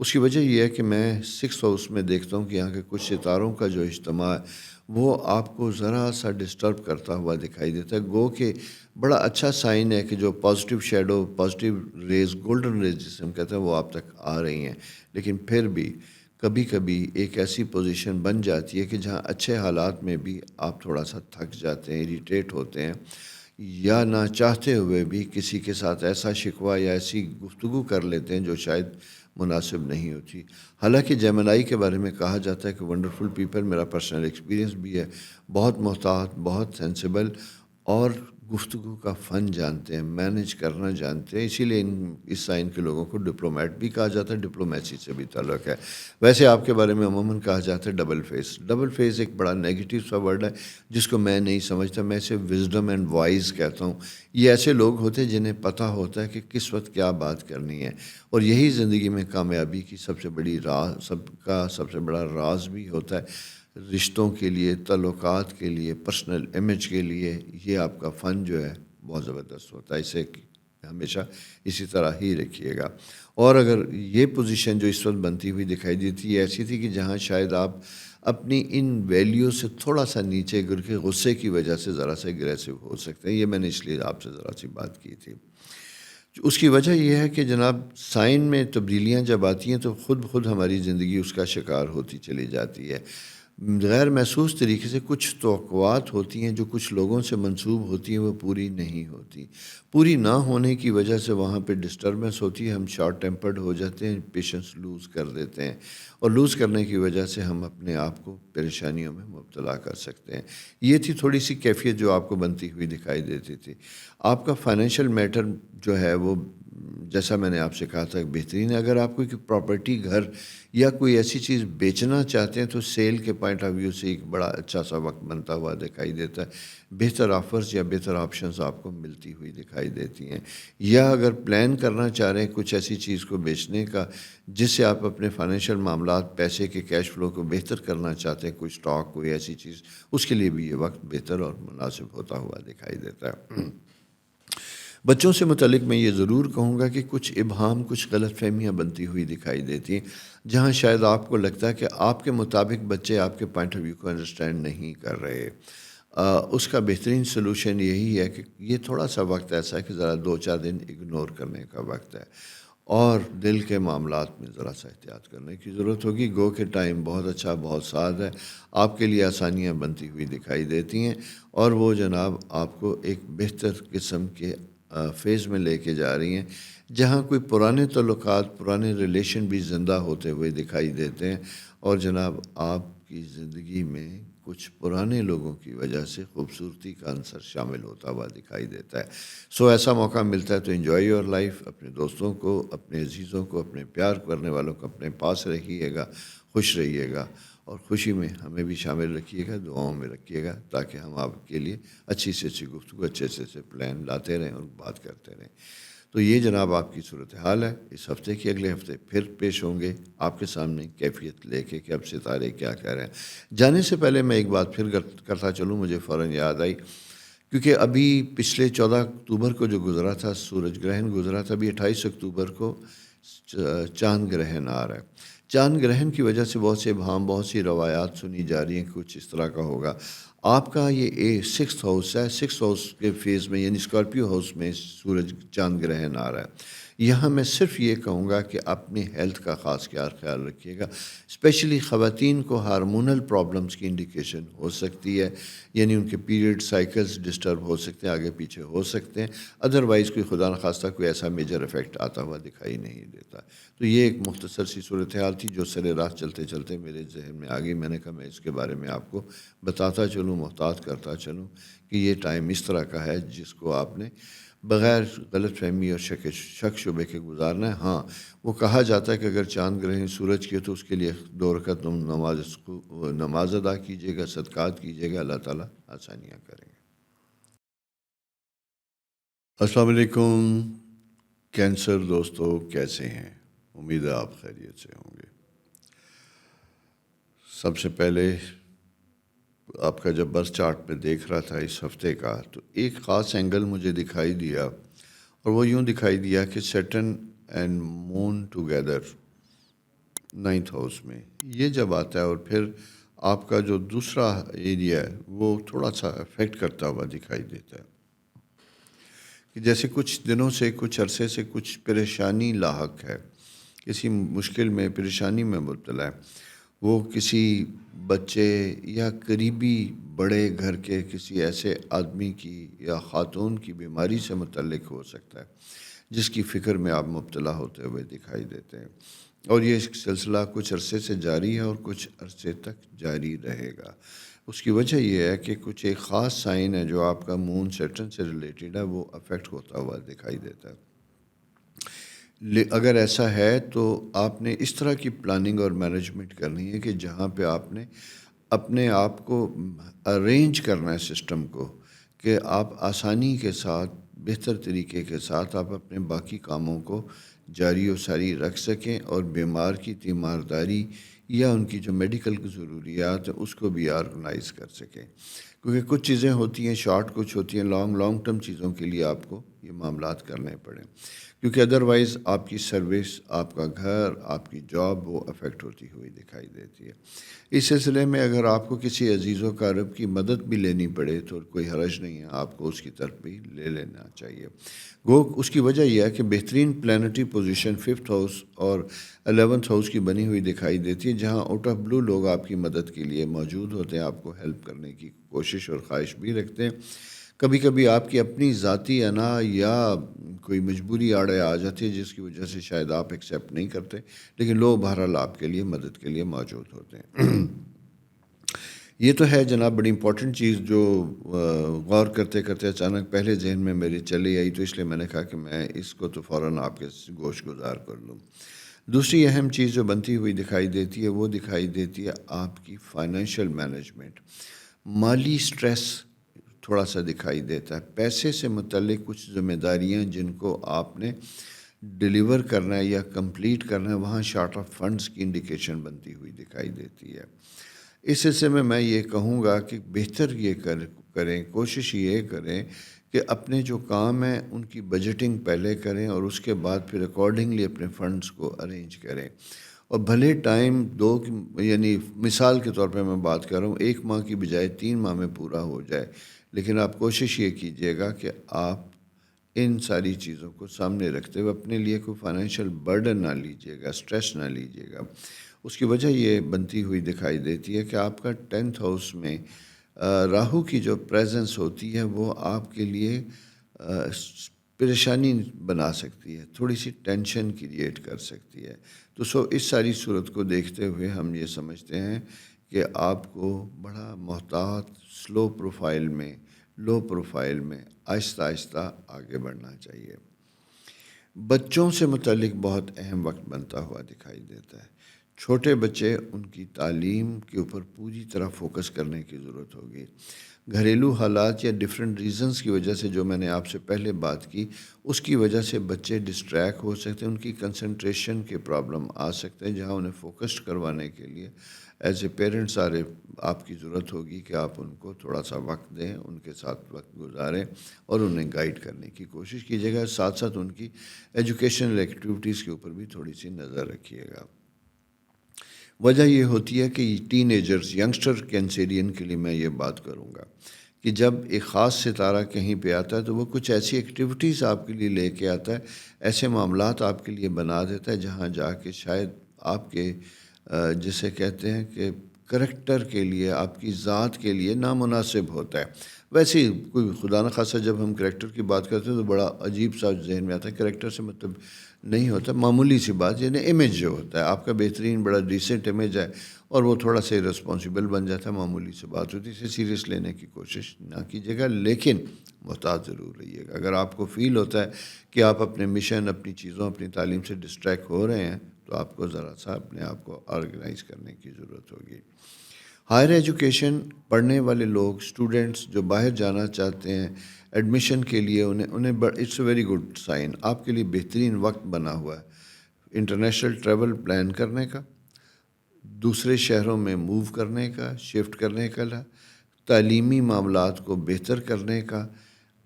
اس کی وجہ یہ ہے کہ میں 6th ہاؤس میں دیکھتا ہوں کہ یہاں کے کچھ ستاروں کا جو اجتماع ہے وہ آپ کو ذرا سا ڈسٹرب کرتا ہوا دکھائی دیتا ہے۔ گو کہ بڑا اچھا سائن ہے کہ جو positive shadow, positive raise, golden raise جسے ہم کہتے ہیں، وہ آپ تک آ رہی ہیں، لیکن پھر بھی کبھی کبھی ایک ایسی پوزیشن بن جاتی ہے کہ جہاں اچھے حالات میں بھی آپ تھوڑا سا تھک جاتے ہیں، اریٹیٹ ہوتے ہیں، یا نہ چاہتے ہوئے بھی کسی کے ساتھ ایسا شکوہ یا ایسی گفتگو کر لیتے ہیں جو شاید مناسب نہیں ہوتی۔ حالانکہ جیمنائی کے بارے میں کہا جاتا ہے کہ ونڈرفل پیپل، میرا پرسنل ایکسپیرینس بھی ہے، بہت محتاط، بہت سینسیبل اور گفتگو کا فن جانتے ہیں، مینج کرنا جانتے ہیں، اسی لیے اس سائن کے لوگوں کو ڈپلومیٹ بھی کہا جاتا ہے، ڈپلومیسی سے بھی تعلق ہے۔ ویسے آپ کے بارے میں عموماً کہا جاتا ہے ڈبل فیس۔ ڈبل فیس ایک بڑا نیگیٹو سا ورڈ ہے جس کو میں نہیں سمجھتا، میں اسے وزڈم اینڈ وائز کہتا ہوں۔ یہ ایسے لوگ ہوتے ہیں جنہیں پتہ ہوتا ہے کہ کس وقت کیا بات کرنی ہے، اور یہی زندگی میں کامیابی کی سب سے بڑی راز، سب سے بڑا راز بھی ہوتا ہے۔ رشتوں کے لیے، تعلقات کے لیے، پرسنل امیج کے لیے یہ آپ کا فن جو ہے بہت زبردست ہوتا ہے، اسے ہمیشہ اسی طرح ہی رکھیے گا۔ اور اگر یہ پوزیشن جو اس وقت بنتی ہوئی دکھائی دیتی ہے ایسی تھی کہ جہاں شاید آپ اپنی ان ویلیو سے تھوڑا سا نیچے گر کے غصے کی وجہ سے ذرا سا اگریسو ہو سکتے ہیں، یہ میں نے اس لیے آپ سے ذرا سی بات کی تھی۔ اس کی وجہ یہ ہے کہ جناب سائن میں تبدیلیاں جب آتی ہیں تو خود ہماری زندگی اس کا شکار ہوتی چلی جاتی ہے۔ غیر محسوس طریقے سے کچھ توقعات ہوتی ہیں جو کچھ لوگوں سے منسوب ہوتی ہیں، وہ پوری نہیں ہوتی۔ پوری نہ ہونے کی وجہ سے وہاں پہ ڈسٹربنس ہوتی ہے، ہم شارٹ ٹیمپرڈ ہو جاتے ہیں، پیشنس لوز کر دیتے ہیں، اور لوز کرنے کی وجہ سے ہم اپنے آپ کو پریشانیوں میں مبتلا کر سکتے ہیں۔ یہ تھی تھوڑی سی کیفیت جو آپ کو بنتی ہوئی دکھائی دیتی تھی۔ آپ کا فائنینشیل میٹر جو ہے وہ جیسا میں نے آپ سے کہا تھا بہترین ہے۔ اگر آپ کوئی پراپرٹی، گھر یا کوئی ایسی چیز بیچنا چاہتے ہیں تو سیل کے پوائنٹ آف ویو سے ایک بڑا اچھا سا وقت بنتا ہوا دکھائی دیتا ہے، بہتر آفرز یا بہتر آپشنز آپ کو ملتی ہوئی دکھائی دیتی ہیں۔ یا اگر پلان کرنا چاہ رہے ہیں کچھ ایسی چیز کو بیچنے کا جس سے آپ اپنے فائنینشیل معاملات، پیسے کے کیش فلو کو بہتر کرنا چاہتے ہیں، کوئی سٹاک، کوئی ایسی چیز، اس کے لیے بھی یہ وقت بہتر اور مناسب ہوتا ہوا دکھائی دیتا ہے۔ بچوں سے متعلق میں یہ ضرور کہوں گا کہ کچھ ابہام، کچھ غلط فہمیاں بنتی ہوئی دکھائی دیتی ہیں، جہاں شاید آپ کو لگتا ہے کہ آپ کے مطابق بچے آپ کے پوائنٹ آف ویو کو انڈرسٹینڈ نہیں کر رہے۔ اس کا بہترین سلوشن یہی ہے کہ یہ تھوڑا سا وقت ایسا ہے کہ ذرا 2-4 دن اگنور کرنے کا وقت ہے، اور دل کے معاملات میں ذرا سا احتیاط کرنے کی ضرورت ہوگی۔ گو کہ ٹائم بہت اچھا، بہت سعد ہے، آپ کے لیے آسانیاں بنتی ہوئی دکھائی دیتی ہیں، اور وہ جناب آپ کو ایک بہتر قسم کے فیز میں لے کے جا رہی ہیں، جہاں کوئی پرانے تعلقات، پرانے ریلیشن بھی زندہ ہوتے ہوئے دکھائی دیتے ہیں، اور جناب آپ کی زندگی میں کچھ پرانے لوگوں کی وجہ سے خوبصورتی کا عنصر شامل ہوتا ہوا دکھائی دیتا ہے. ایسا موقع ملتا ہے تو انجوائے یور لائف. اپنے دوستوں کو، اپنے عزیزوں کو، اپنے پیار کرنے والوں کو اپنے پاس رکھیے گا، خوش رہیے گا، اور خوشی میں ہمیں بھی شامل رکھیے گا، دعاؤں میں رکھیے گا، تاکہ ہم آپ کے لیے اچھی سے اچھی گفتگو، اچھے سے اچھے پلان لاتے رہیں اور بات کرتے رہیں. تو یہ جناب آپ کی صورتحال ہے. اس ہفتے کی اگلے ہفتے پھر پیش ہوں گے آپ کے سامنے کیفیت لے کے کہ اب ستارے کیا کہہ رہے ہیں. جانے سے پہلے میں ایک بات پھر کرتا چلوں، مجھے فوراً یاد آئی، کیونکہ ابھی پچھلے 14 اکتوبر کو جو گزرا تھا سورج گرہن گزرا تھا، ابھی 28 اکتوبر کو چاند گرہن آ رہا ہے. چاند گرہن کی وجہ سے بہت سے ابہام، بہت سی روایات سنی جا رہی ہیں. کچھ اس طرح کا ہوگا. آپ کا یہ 6th ہاؤس ہے، 6th ہاؤس کے فیز میں، یعنی اسکارپیو ہاؤس میں سورج چاند گرہن آ رہا ہے. یہاں میں صرف یہ کہوں گا کہ اپنی ہیلتھ کا خاص خیال رکھیے گا. اسپیشلی خواتین کو ہارمونل پرابلمس کی انڈیکیشن ہو سکتی ہے، یعنی ان کے پیریڈ سائیکلز ڈسٹرب ہو سکتے ہیں، آگے پیچھے ہو سکتے ہیں. ادروائز کوئی خدا نخواستہ کوئی ایسا میجر افیکٹ آتا ہوا دکھائی نہیں دیتا. تو یہ ایک مختصر سی صورتحال تھی جو سر راہ چلتے چلتے میرے ذہن میں آ گئی. میں نے کہا میں اس کے بارے میں آپ کو بتاتا چلوں، محتاط کرتا چلوں کہ یہ ٹائم اس طرح کا ہے جس کو آپ نے بغیر غلط فہمی اور شک شبے کے گزارنا ہے. ہاں، وہ کہا جاتا ہے کہ اگر چاند گرہن سورج کی ہو تو اس کے لیے 2 رکعت نماز ادا کیجیے گا، صدقات کیجیے گا، اللہ تعالیٰ آسانیاں کریں گے. السلام علیکم کینسر دوستو، کیسے ہیں؟ امید ہے آپ خیریت سے ہوں گے. سب سے پہلے آپ کا جب برتھ چارٹ میں دیکھ رہا تھا اس ہفتے کا، تو ایک خاص اینگل مجھے دکھائی دیا، اور وہ یوں دکھائی دیا کہ Saturn and moon together 9th house میں. یہ جب آتا ہے اور پھر آپ کا جو دوسرا ایریا ہے وہ تھوڑا سا افیکٹ کرتا ہوا دکھائی دیتا ہے، کہ جیسے کچھ دنوں سے، کچھ عرصے سے کچھ پریشانی لاحق ہے، کسی مشکل میں، پریشانی میں مبتلا ہے. وہ کسی بچے یا قریبی بڑے گھر کے کسی ایسے آدمی کی یا خاتون کی بیماری سے متعلق ہو سکتا ہے جس کی فکر میں آپ مبتلا ہوتے ہوئے دکھائی دیتے ہیں. اور یہ سلسلہ کچھ عرصے سے جاری ہے اور کچھ عرصے تک جاری رہے گا. اس کی وجہ یہ ہے کہ کچھ ایک خاص سائن ہے جو آپ کا مون سیٹرن سے ریلیٹڈ ہے، وہ افیکٹ ہوتا ہوا دکھائی دیتا ہے. اگر ایسا ہے تو آپ نے اس طرح کی پلاننگ اور مینجمنٹ کرنی ہے کہ جہاں پہ آپ نے اپنے آپ کو ارینج کرنا ہے سسٹم کو، کہ آپ آسانی کے ساتھ، بہتر طریقے کے ساتھ آپ اپنے باقی کاموں کو جاری و ساری رکھ سکیں، اور بیمار کی تیمارداری یا ان کی جو میڈیکل کی ضروریات ہیں اس کو بھی آرگنائز کر سکیں. کیونکہ کچھ چیزیں ہوتی ہیں شارٹ، کچھ ہوتی ہیں لانگ ٹرم چیزوں کے لیے آپ کو یہ معاملات کرنے پڑیں، کیونکہ ادروائز آپ کی سروس، آپ کا گھر، آپ کی جاب وہ افیکٹ ہوتی ہوئی دکھائی دیتی ہے. اس سلسلے میں اگر آپ کو کسی عزیز و اقارب کی مدد بھی لینی پڑے تو کوئی حرج نہیں ہے، آپ کو اس کی طرف بھی لے لینا چاہیے. اس کی وجہ یہ ہے کہ بہترین پلانٹری پوزیشن 5th ہاؤس اور 11th ہاؤس کی بنی ہوئی دکھائی دیتی ہے، جہاں آؤٹ آف بلو لوگ آپ کی مدد کے لیے موجود ہوتے ہیں، آپ کو ہیلپ کرنے کی کوشش اور خواہش بھی رکھتے ہیں. کبھی کبھی آپ کی اپنی ذاتی انا یا کوئی مجبوری آڑے آ جاتی ہے جس کی وجہ سے شاید آپ ایکسیپٹ نہیں کرتے، لیکن لوگ بہرحال آپ کے لیے مدد کے لیے موجود ہوتے ہیں. یہ تو ہے جناب بڑی امپورٹنٹ چیز جو غور کرتے کرتے اچانک پہلے ذہن میں میری چلی آئی، تو اس لیے میں نے کہا کہ میں اس کو تو فوراً آپ کے گوش گزار کر لوں. دوسری اہم چیز جو بنتی ہوئی دکھائی دیتی ہے وہ دکھائی دیتی ہے آپ کی فائنینشیل مینجمنٹ. مالی سٹریس تھوڑا سا دکھائی دیتا ہے. پیسے سے متعلق کچھ ذمہ داریاں جن کو آپ نے ڈیلیور کرنا ہے یا کمپلیٹ کرنا ہے، وہاں شارٹ آف فنڈز کی انڈیکیشن بنتی ہوئی دکھائی دیتی ہے. اس سلسلے میں یہ کہوں گا کہ بہتر یہ کریں، کوشش یہ کریں کہ اپنے جو کام ہیں ان کی بجٹنگ پہلے کریں، اور اس کے بعد پھر اکارڈنگلی اپنے فنڈز کو ارینج کریں. اور بھلے ٹائم یعنی مثال کے طور پہ میں بات کر رہا ہوں، 1 ماہ کی بجائے 3 ماہ میں پورا ہو جائے، لیکن آپ کوشش یہ کیجیے گا کہ آپ ان ساری چیزوں کو سامنے رکھتے ہوئے اپنے لیے کوئی فائنینشیل برڈن نہ لیجیے گا، اسٹریس نہ لیجیے گا. اس کی وجہ یہ بنتی ہوئی دکھائی دیتی ہے کہ آپ کا 10th ہاؤس میں راہو کی جو پریزنس ہوتی ہے وہ آپ کے لیے پریشانی بنا سکتی ہے، تھوڑی سی ٹینشن کریٹ کر سکتی ہے. تو اس ساری صورت کو دیکھتے ہوئے ہم یہ سمجھتے ہیں کہ آپ کو بڑا محتاط لو پروفائل میں آہستہ آہستہ آگے بڑھنا چاہیے۔ بچوں سے متعلق بہت اہم وقت بنتا ہوا دکھائی دیتا ہے۔ چھوٹے بچے، ان کی تعلیم کے اوپر پوری طرح فوکس کرنے کی ضرورت ہوگی۔ گھریلو حالات یا ڈیفرنٹ ریزنز کی وجہ سے، جو میں نے آپ سے پہلے بات کی، اس کی وجہ سے بچے ڈسٹریکٹ ہو سکتے ہیں، ان کی کنسنٹریشن کے پرابلم آ سکتے ہیں، جہاں انہیں فوکسڈ کروانے کے لیے ایز اے پیرنٹس آپ کی ضرورت ہوگی کہ آپ ان کو تھوڑا سا وقت دیں، ان کے ساتھ وقت گزاریں اور انہیں گائیڈ کرنے کی کوشش کیجیے گا۔ ساتھ ساتھ ان کی ایجوکیشنل ایکٹیویٹیز کے اوپر بھی تھوڑی سی نظر رکھیے گا۔ وجہ یہ ہوتی ہے کہ ٹین ایجرز، ینگسٹر کینسیرین کے لیے میں یہ بات کروں گا کہ جب ایک خاص ستارہ کہیں پہ آتا ہے تو وہ کچھ ایسی ایکٹیویٹیز آپ کے لیے لے کے آتا ہے، ایسے معاملات آپ کے لیے بنا دیتا ہے جہاں جا کے شاید آپ کے جسے کہتے ہیں کہ کریکٹر کے لیے، آپ کی ذات کے لیے نامناسب ہوتا ہے۔ ویسے ہی کوئی خدا نخواستہ جب ہم کریکٹر کی بات کرتے ہیں تو بڑا عجیب سا ذہن میں آتا ہے۔ کریکٹر سے مطلب نہیں ہوتا، معمولی سی بات، یعنی امیج جو ہوتا ہے آپ کا بہترین بڑا ڈیسنٹ امیج ہے اور وہ تھوڑا سا رسپانسیبل بن جاتا ہے، معمولی سی بات ہوتی ہے، اسے سیریس لینے کی کوشش نہ کیجیے گا، لیکن محتاط ضرور رہیے گا۔ اگر آپ کو فیل ہوتا ہے کہ آپ اپنے مشن، اپنی چیزوں، اپنی تعلیم سے ڈسٹریکٹ ہو رہے ہیں تو آپ کو ذرا سا اپنے آپ کو آرگنائز کرنے کی ضرورت ہوگی۔ ہائر ایجوکیشن پڑھنے والے لوگ، اسٹوڈنٹس جو باہر جانا چاہتے ہیں ایڈمیشن کے لیے، انہیں it's a very good sign, آپ کے لیے بہترین وقت بنا ہوا ہے انٹرنیشنل ٹریول پلان کرنے کا، دوسرے شہروں میں موو کرنے کا، شفٹ کرنے کا، تعلیمی معاملات کو بہتر کرنے کا،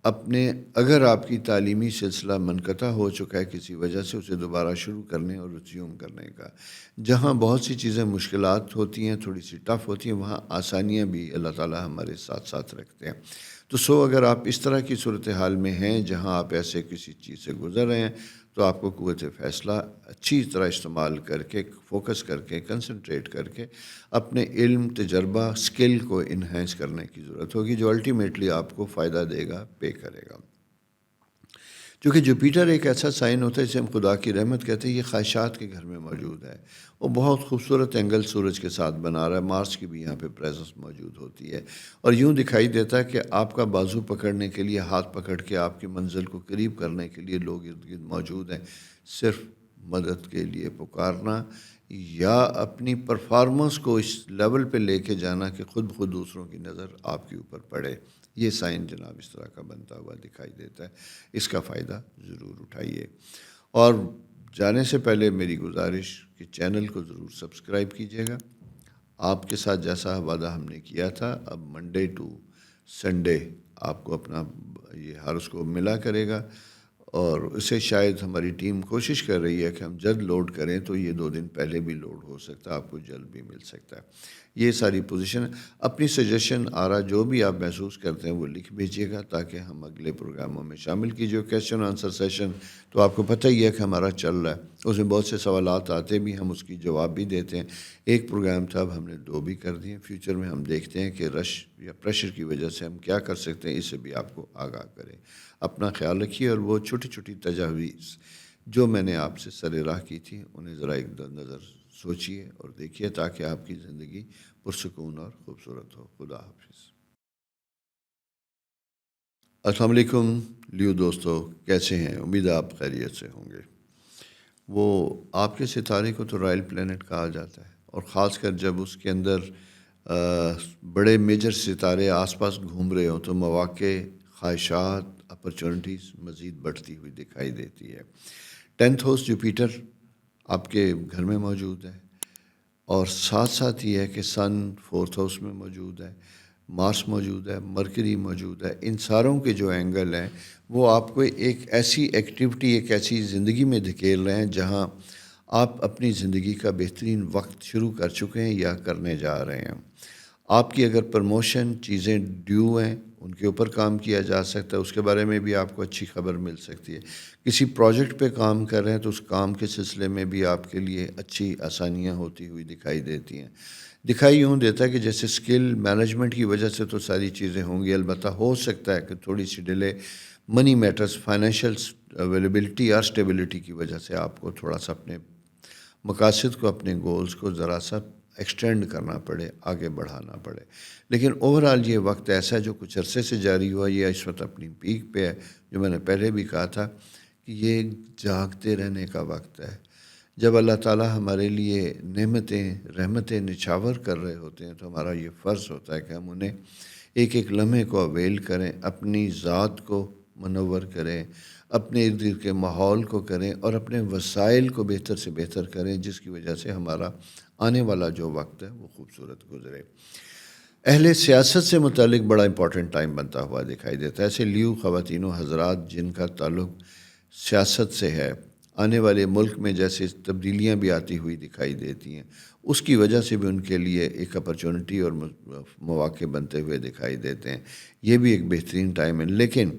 اگر آپ کی تعلیمی سلسلہ منقطع ہو چکا ہے کسی وجہ سے، اسے دوبارہ شروع کرنے اور ریزیوم کرنے کا۔ جہاں بہت سی چیزیں مشکلات ہوتی ہیں، تھوڑی سی ٹف ہوتی ہیں، وہاں آسانیاں بھی اللہ تعالیٰ ہمارے ساتھ ساتھ رکھتے ہیں۔ تو اگر آپ اس طرح کی صورتحال میں ہیں جہاں آپ ایسے کسی چیز سے گزر رہے ہیں تو آپ کو قوت فیصلہ اچھی طرح استعمال کر کے، فوکس کر کے، کنسنٹریٹ کر کے اپنے علم، تجربہ، سکل کو انہینس کرنے کی ضرورت ہوگی، جو الٹیمیٹلی آپ کو فائدہ دے گا، پے کرے گا۔ چونکہ جوپیٹر ایک ایسا سائن ہوتا ہے جسے ہم خدا کی رحمت کہتے ہیں، یہ خواہشات کے گھر میں موجود ہے، وہ بہت خوبصورت اینگل سورج کے ساتھ بنا رہا ہے، مارس کی بھی یہاں پہ پریزنس موجود ہوتی ہے، اور یوں دکھائی دیتا ہے کہ آپ کا بازو پکڑنے کے لیے، ہاتھ پکڑ کے آپ کی منزل کو قریب کرنے کے لیے لوگ ارد گرد موجود ہیں۔ صرف مدد کے لیے پکارنا یا اپنی پرفارمنس کو اس لیول پہ لے کے جانا کہ خود دوسروں کی نظر آپ کے اوپر پڑے، یہ سائن جناب اس طرح کا بنتا ہوا دکھائی دیتا ہے۔ اس کا فائدہ ضرور اٹھائیے، اور جانے سے پہلے میری گزارش کہ چینل کو ضرور سبسکرائب کیجیے گا۔ آپ کے ساتھ جیسا وعدہ ہم نے کیا تھا، اب منڈے ٹو سنڈے آپ کو اپنا یہ ہاروسکوپ ملا کرے گا، اور اسے شاید ہماری ٹیم کوشش کر رہی ہے کہ ہم جلد لوڈ کریں تو یہ 2 دن پہلے بھی لوڈ ہو سکتا ہے، آپ کو جلد بھی مل سکتا ہے۔ یہ ساری پوزیشن، اپنی سجیشن آرا جو بھی آپ محسوس کرتے ہیں وہ لکھ بھیجیے گا تاکہ ہم اگلے پروگراموں میں شامل کیجیے۔ کویسچن آنسر سیشن تو آپ کو پتہ ہی ہے کہ ہمارا چل رہا ہے، اس میں بہت سے سوالات آتے بھی، ہم اس کی جواب بھی دیتے ہیں۔ ایک پروگرام تھا، اب ہم نے 2 بھی کر دیے، فیوچر میں ہم دیکھتے ہیں کہ رش یا پریشر کی وجہ سے ہم کیا کر سکتے ہیں، اس سے بھی آپ کو آگاہ کریں۔ اپنا خیال رکھیے، اور وہ چھوٹی چھوٹی تجاویز جو میں نے آپ سے سر راہ کی تھی انہیں ذرا ایک نظر سوچیے اور دیکھیے تاکہ آپ کی زندگی پرسکون اور خوبصورت ہو۔ خدا حافظ۔ السلام علیکم لیو دوستو، کیسے ہیں؟ امید ہے آپ خیریت سے ہوں گے۔ وہ آپ کے ستارے کو تو رائل پلینٹ کہا جاتا ہے، اور خاص کر جب اس کے اندر بڑے میجر ستارے آس پاس گھوم رہے ہوں تو مواقع، خواہشات، اپرچونٹیز مزید بڑھتی ہوئی دکھائی دیتی ہے۔ 10th ہاؤس جوپیٹر آپ کے گھر میں موجود ہے، اور ساتھ ساتھ یہ ہے کہ سن 4th ہاؤس میں موجود ہے، مارس موجود ہے، مرکری موجود ہے۔ ان ساروں کے جو اینگل ہیں وہ آپ کو ایک ایسی ایکٹیویٹی، ایک ایسی زندگی میں دھکیل رہے ہیں جہاں آپ اپنی زندگی کا بہترین وقت شروع کر چکے ہیں یا کرنے جا رہے ہیں۔ آپ کی اگر پروموشن چیزیں ڈیو ہیں، ان کے اوپر کام کیا جا سکتا ہے، اس کے بارے میں بھی آپ کو اچھی خبر مل سکتی ہے۔ کسی پروجیکٹ پہ کام کر رہے ہیں تو اس کام کے سلسلے میں بھی آپ کے لیے اچھی آسانیاں ہوتی ہوئی دکھائی دیتی ہیں۔ دکھائی یوں دیتا ہے کہ جیسے سکل مینجمنٹ کی وجہ سے تو ساری چیزیں ہوں گی، البتہ ہو سکتا ہے کہ تھوڑی سی ڈیلے منی میٹرز، فائنینشیل اویلیبلٹی یا اسٹیبلٹی کی وجہ سے آپ کو تھوڑا سا اپنے مقاصد کو، اپنے گولز کو ذرا سا ایکسٹینڈ کرنا پڑے، آگے بڑھانا پڑے. لیکن اوورآل یہ وقت ایسا ہے جو کچھ عرصے سے جاری ہوا، یہ اس وقت اپنی پیک پہ ہے. جو میں نے پہلے بھی کہا تھا کہ یہ جاگتے رہنے کا وقت ہے. جب اللہ تعالیٰ ہمارے لیے نعمتیں رحمتیں نچھاور کر رہے ہوتے ہیں تو ہمارا یہ فرض ہوتا ہے کہ ہم انہیں ایک ایک لمحے کو اویل کریں، اپنی ذات کو منور کریں، اپنے ارد گرد کے ماحول کو کریں اور اپنے وسائل کو بہتر سے بہتر کریں، جس کی وجہ سے ہمارا آنے والا جو وقت ہے وہ خوبصورت گزرے. اہل سیاست سے متعلق بڑا امپورٹنٹ ٹائم بنتا ہوا دکھائی دیتا ہے. ایسے لیو خواتین و حضرات جن کا تعلق سیاست سے ہے، آنے والے ملک میں جیسے تبدیلیاں بھی آتی ہوئی دکھائی دیتی ہیں، اس کی وجہ سے بھی ان کے لیے ایک اپرچونٹی اور مواقع بنتے ہوئے دکھائی دیتے ہیں. یہ بھی ایک بہترین ٹائم ہے. لیکن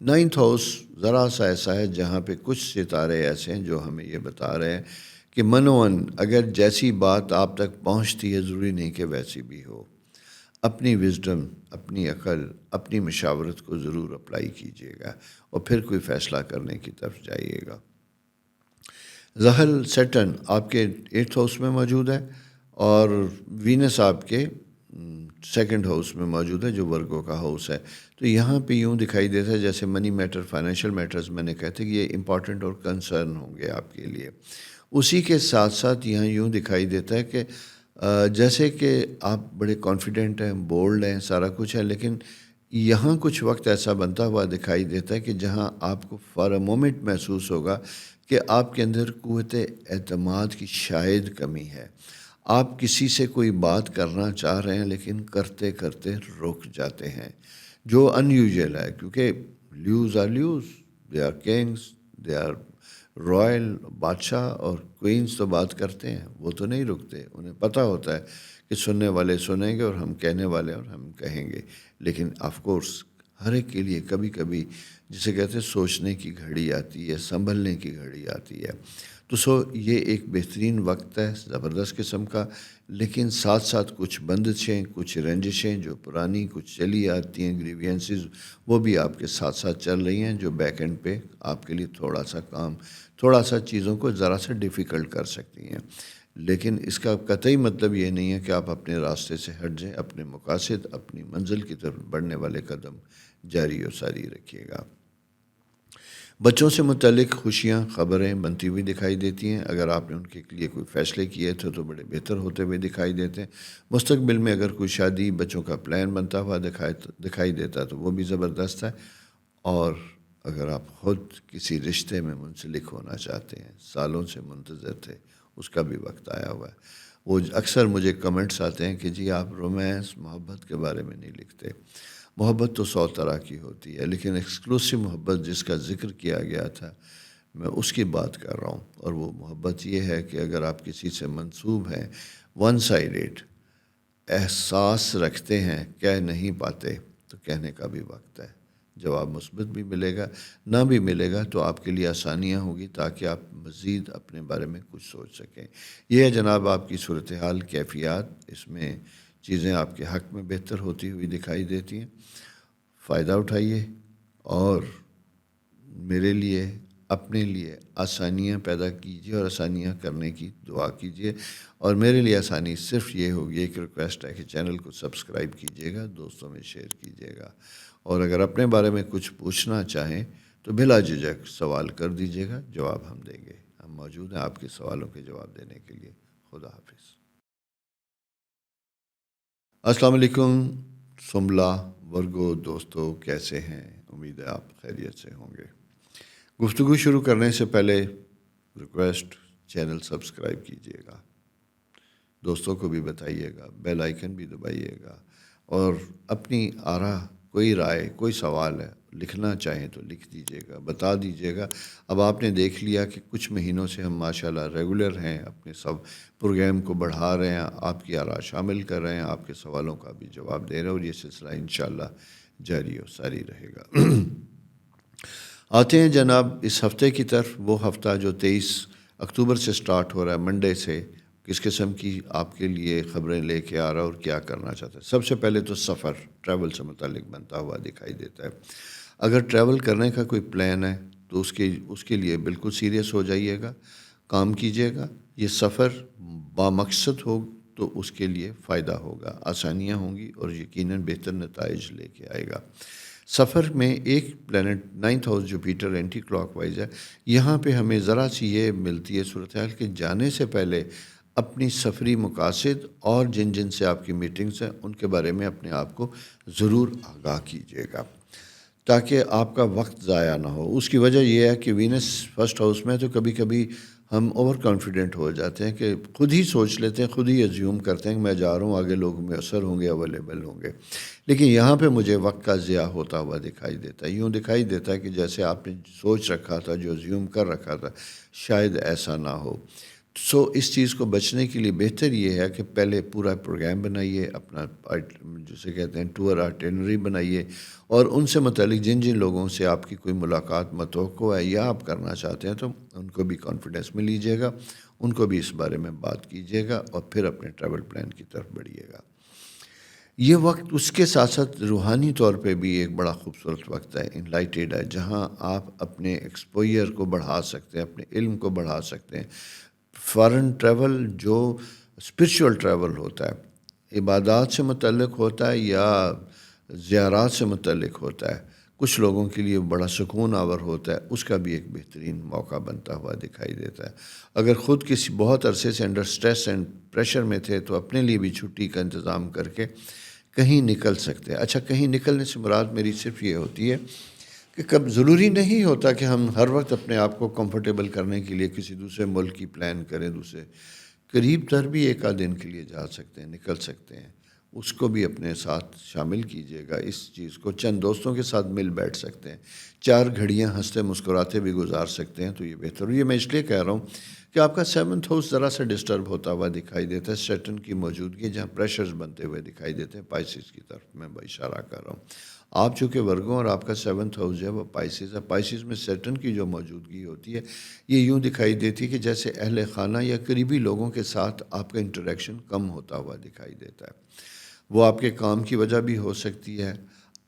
9th ہاؤس ذرا سا ایسا ہے جہاں پہ کچھ ستارے ایسے ہیں جو ہمیں یہ بتا رہے ہیں کہ منوً اگر جیسی بات آپ تک پہنچتی ہے ضروری نہیں کہ ویسی بھی ہو. اپنی وزڈم، اپنی عقل، اپنی مشاورت کو ضرور اپلائی کیجیے گا اور پھر کوئی فیصلہ کرنے کی طرف جائیے گا. زحل سیٹن آپ کے 8th ہاؤس میں موجود ہے اور وینس آپ کے 2nd ہاؤس میں موجود ہے جو ورگو کا ہاؤس ہے. تو یہاں پہ یوں دکھائی دیتا ہے جیسے منی میٹر، فائنینشیل میٹرز میں نے کہتے کہ یہ امپورٹنٹ اور کنسرن ہوں گے آپ کے لیے. اسی کے ساتھ ساتھ یہاں یوں دکھائی دیتا ہے کہ جیسے کہ آپ بڑے کانفیڈنٹ ہیں، بولڈ ہیں، سارا کچھ ہے، لیکن یہاں کچھ وقت ایسا بنتا ہوا دکھائی دیتا ہے کہ جہاں آپ کو فار اے مومنٹ محسوس ہوگا کہ آپ کے اندر قوت اعتماد کی شاید کمی ہے. آپ کسی سے کوئی بات کرنا چاہ رہے ہیں لیکن کرتے کرتے رک جاتے ہیں، جو ان یوزول ہے کیونکہ Leos are Leos, they are kings, they are royal. بادشاہ اور کوئنس تو بات کرتے ہیں، وہ تو نہیں رکتے. انہیں پتہ ہوتا ہے کہ سننے والے سنیں گے اور ہم کہنے والے اور ہم کہیں گے. لیکن آف کورس ہر ایک کے لیے کبھی کبھی جسے کہتے ہیں سوچنے کی گھڑی آتی ہے، سنبھلنے کی گھڑی آتی ہے. تو یہ ایک بہترین وقت ہے زبردست قسم کا. لیکن ساتھ ساتھ کچھ بندشیں، کچھ رنجشیں جو پرانی کچھ چلی آتی ہیں، گریوینسز، وہ بھی آپ کے ساتھ ساتھ چل رہی ہیں جو بیک اینڈ پہ آپ کے لیے تھوڑا سا چیزوں کو ذرا سا ڈیفیکلٹ کر سکتی ہیں. لیکن اس کا قطعی مطلب یہ نہیں ہے کہ آپ اپنے راستے سے ہٹ جائیں. اپنے مقاصد، اپنی منزل کی طرف بڑھنے والے قدم جاری و ساری رکھیے گا. بچوں سے متعلق خوشیاں خبریں بنتی ہوئی دکھائی دیتی ہیں. اگر آپ نے ان کے لیے کوئی فیصلے کیے تھے تو بڑے بہتر ہوتے ہوئے دکھائی دیتے ہیں. مستقبل میں اگر کوئی شادی بچوں کا پلان بنتا ہوا دکھائی دیتا تو وہ بھی زبردست ہے. اور اگر آپ خود کسی رشتے میں منسلک ہونا چاہتے ہیں، سالوں سے منتظر تھے، اس کا بھی وقت آیا ہوا ہے. وہ اکثر مجھے کمنٹس آتے ہیں کہ جی آپ رومانس، محبت کے بارے میں نہیں لکھتے. محبت تو 100 طرح کی ہوتی ہے، لیکن ایکسکلوسیو محبت جس کا ذکر کیا گیا تھا میں اس کی بات کر رہا ہوں. اور وہ محبت یہ ہے کہ اگر آپ کسی سے منسوب ہیں، ون سائیڈڈ احساس رکھتے ہیں، کہہ نہیں پاتے، تو کہنے کا بھی وقت ہے. جواب مثبت بھی ملے گا، نہ بھی ملے گا تو آپ کے لیے آسانیاں ہوگی تاکہ آپ مزید اپنے بارے میں کچھ سوچ سکیں. یہ ہے جناب آپ کی صورتحال، کیفیات. اس میں چیزیں آپ کے حق میں بہتر ہوتی ہوئی دکھائی دیتی ہیں. فائدہ اٹھائیے اور میرے لیے، اپنے لیے آسانیاں پیدا کیجیے اور آسانیاں کرنے کی دعا کیجیے. اور میرے لیے آسانی صرف یہ ہوگی، ایک ریکویسٹ ہے کہ چینل کو سبسکرائب کیجیے گا، دوستوں میں شیئر کیجیے گا. اور اگر اپنے بارے میں کچھ پوچھنا چاہیں تو بلا جھجک سوال کر دیجیے گا، جواب ہم دیں گے. ہم موجود ہیں آپ کے سوالوں کے جواب دینے کے لیے. خدا حافظ. السلام علیکم سملا ورگو دوستو، کیسے ہیں؟ امید ہے آپ خیریت سے ہوں گے. گفتگو شروع کرنے سے پہلے ریکویسٹ، چینل سبسکرائب کیجیے گا، دوستوں کو بھی بتائیے گا، بیل آئیکن بھی دبائیے گا. اور اپنی آراء، کوئی رائے، کوئی سوال ہے لکھنا چاہیں تو لکھ دیجیے گا، بتا دیجیے گا. اب آپ نے دیکھ لیا کہ کچھ مہینوں سے ہم ماشاءاللہ ریگولر ہیں، اپنے سب پروگرام کو بڑھا رہے ہیں، آپ کی آراء شامل کر رہے ہیں، آپ کے سوالوں کا بھی جواب دے رہے ہیں، اور یہ سلسلہ انشاءاللہ جاری و ساری رہے گا. آتے ہیں جناب اس ہفتے کی طرف. وہ ہفتہ جو 23 اکتوبر سے سٹارٹ ہو رہا ہے، منڈے سے، کس قسم کی آپ کے لیے خبریں لے کے آ رہا ہے اور کیا کرنا چاہتا ہے. سب سے پہلے تو سفر، ٹریول سے متعلق بنتا ہوا دکھائی دیتا ہے. اگر ٹریول کرنے کا کوئی پلان ہے تو اس کے لیے بالکل سیریس ہو جائیے گا، کام کیجیے گا. یہ سفر بامقصد ہو تو اس کے لیے فائدہ ہوگا، آسانیاں ہوں گی اور یقیناً بہتر نتائج لے کے آئے گا۔ سفر میں ایک planet 9th house Jupiter anticlockwise ہے، یہاں پہ ہمیں ذرا سی یہ ملتی ہے صورتحال کہ جانے سے پہلے اپنی سفری مقاصد اور جن جن سے آپ کی میٹنگز ہیں ان کے بارے میں اپنے آپ کو ضرور آگاہ کیجیے گا تاکہ آپ کا وقت ضائع نہ ہو۔ اس کی وجہ یہ ہے کہ وینس فرسٹ ہاؤس میں تو کبھی کبھی ہم اوور کانفیڈنٹ ہو جاتے ہیں کہ خود ہی سوچ لیتے ہیں، خود ہی ایزیوم کرتے ہیں کہ میں جا رہا ہوں، آگے لوگ میسر ہوں گے، اویلیبل ہوں گے، لیکن یہاں پہ مجھے وقت کا ضیاع ہوتا ہوا دکھائی دیتا ہے۔ یوں دکھائی دیتا ہے کہ جیسے آپ نے سوچ رکھا تھا، جو ایزیوم کر رکھا تھا، شاید ایسا نہ ہو۔ اس چیز کو بچنے کے لیے بہتر یہ ہے کہ پہلے پورا پروگرام بنائیے، اپنا جسے کہتے ہیں ٹور آئٹنری بنائیے، اور ان سے متعلق جن جن لوگوں سے آپ کی کوئی ملاقات متوقع ہے یا آپ کرنا چاہتے ہیں تو ان کو بھی کانفیڈنس میں لیجیے گا، ان کو بھی اس بارے میں بات کیجیے گا اور پھر اپنے ٹریول پلان کی طرف بڑھیے گا۔ یہ وقت اس کے ساتھ ساتھ روحانی طور پہ بھی ایک بڑا خوبصورت وقت ہے، انلائٹڈ ہے، جہاں آپ اپنے ایکسپوئر کو بڑھا سکتے ہیں، اپنے علم کو بڑھا سکتے ہیں۔ فارن ٹریول جو اسپرچول ٹریول ہوتا ہے، عبادات سے متعلق ہوتا ہے یا زیارات سے متعلق ہوتا ہے، کچھ لوگوں کے لیے بڑا سکون آور ہوتا ہے، اس کا بھی ایک بہترین موقع بنتا ہوا دکھائی دیتا ہے۔ اگر خود کسی بہت عرصے سے انڈر سٹریس اینڈ پریشر میں تھے تو اپنے لیے بھی چھٹی کا انتظام کر کے کہیں نکل سکتے ہیں۔ اچھا، کہیں نکلنے سے مراد میری صرف یہ ہوتی ہے کہ کب ضروری نہیں ہوتا کہ ہم ہر وقت اپنے آپ کو کمفرٹیبل کرنے کے لیے کسی دوسرے ملک کی پلان کریں، دوسرے قریب تر بھی ایک آدھ دن کے لیے جا سکتے ہیں، نکل سکتے ہیں، اس کو بھی اپنے ساتھ شامل کیجیے گا۔ اس چیز کو چند دوستوں کے ساتھ مل بیٹھ سکتے ہیں، 4 گھڑیاں ہنستے مسکراتے بھی گزار سکتے ہیں، تو یہ بہتر ہو۔ یہ میں اس لیے کہہ رہا ہوں کہ آپ کا 7th ہاؤس ذرا سا ڈسٹرب ہوتا ہوا دکھائی دیتا ہے، سیٹرن کی موجودگی جہاں پریشرز بنتے ہوئے دکھائی دیتے ہیں، پائسز کی طرف میں اشارہ کر رہا ہوں۔ آپ چونکہ ورگوں اور آپ کا 7th ہاؤس جو ہے وہ پائسز ہے، پائسز میں سیٹرن کی جو موجودگی ہوتی ہے یہ یوں دکھائی دیتی ہے کہ جیسے اہل خانہ یا قریبی لوگوں کے ساتھ آپ کا انٹریکشن کم ہوتا ہوا دکھائی دیتا ہے۔ وہ آپ کے کام کی وجہ بھی ہو سکتی ہے،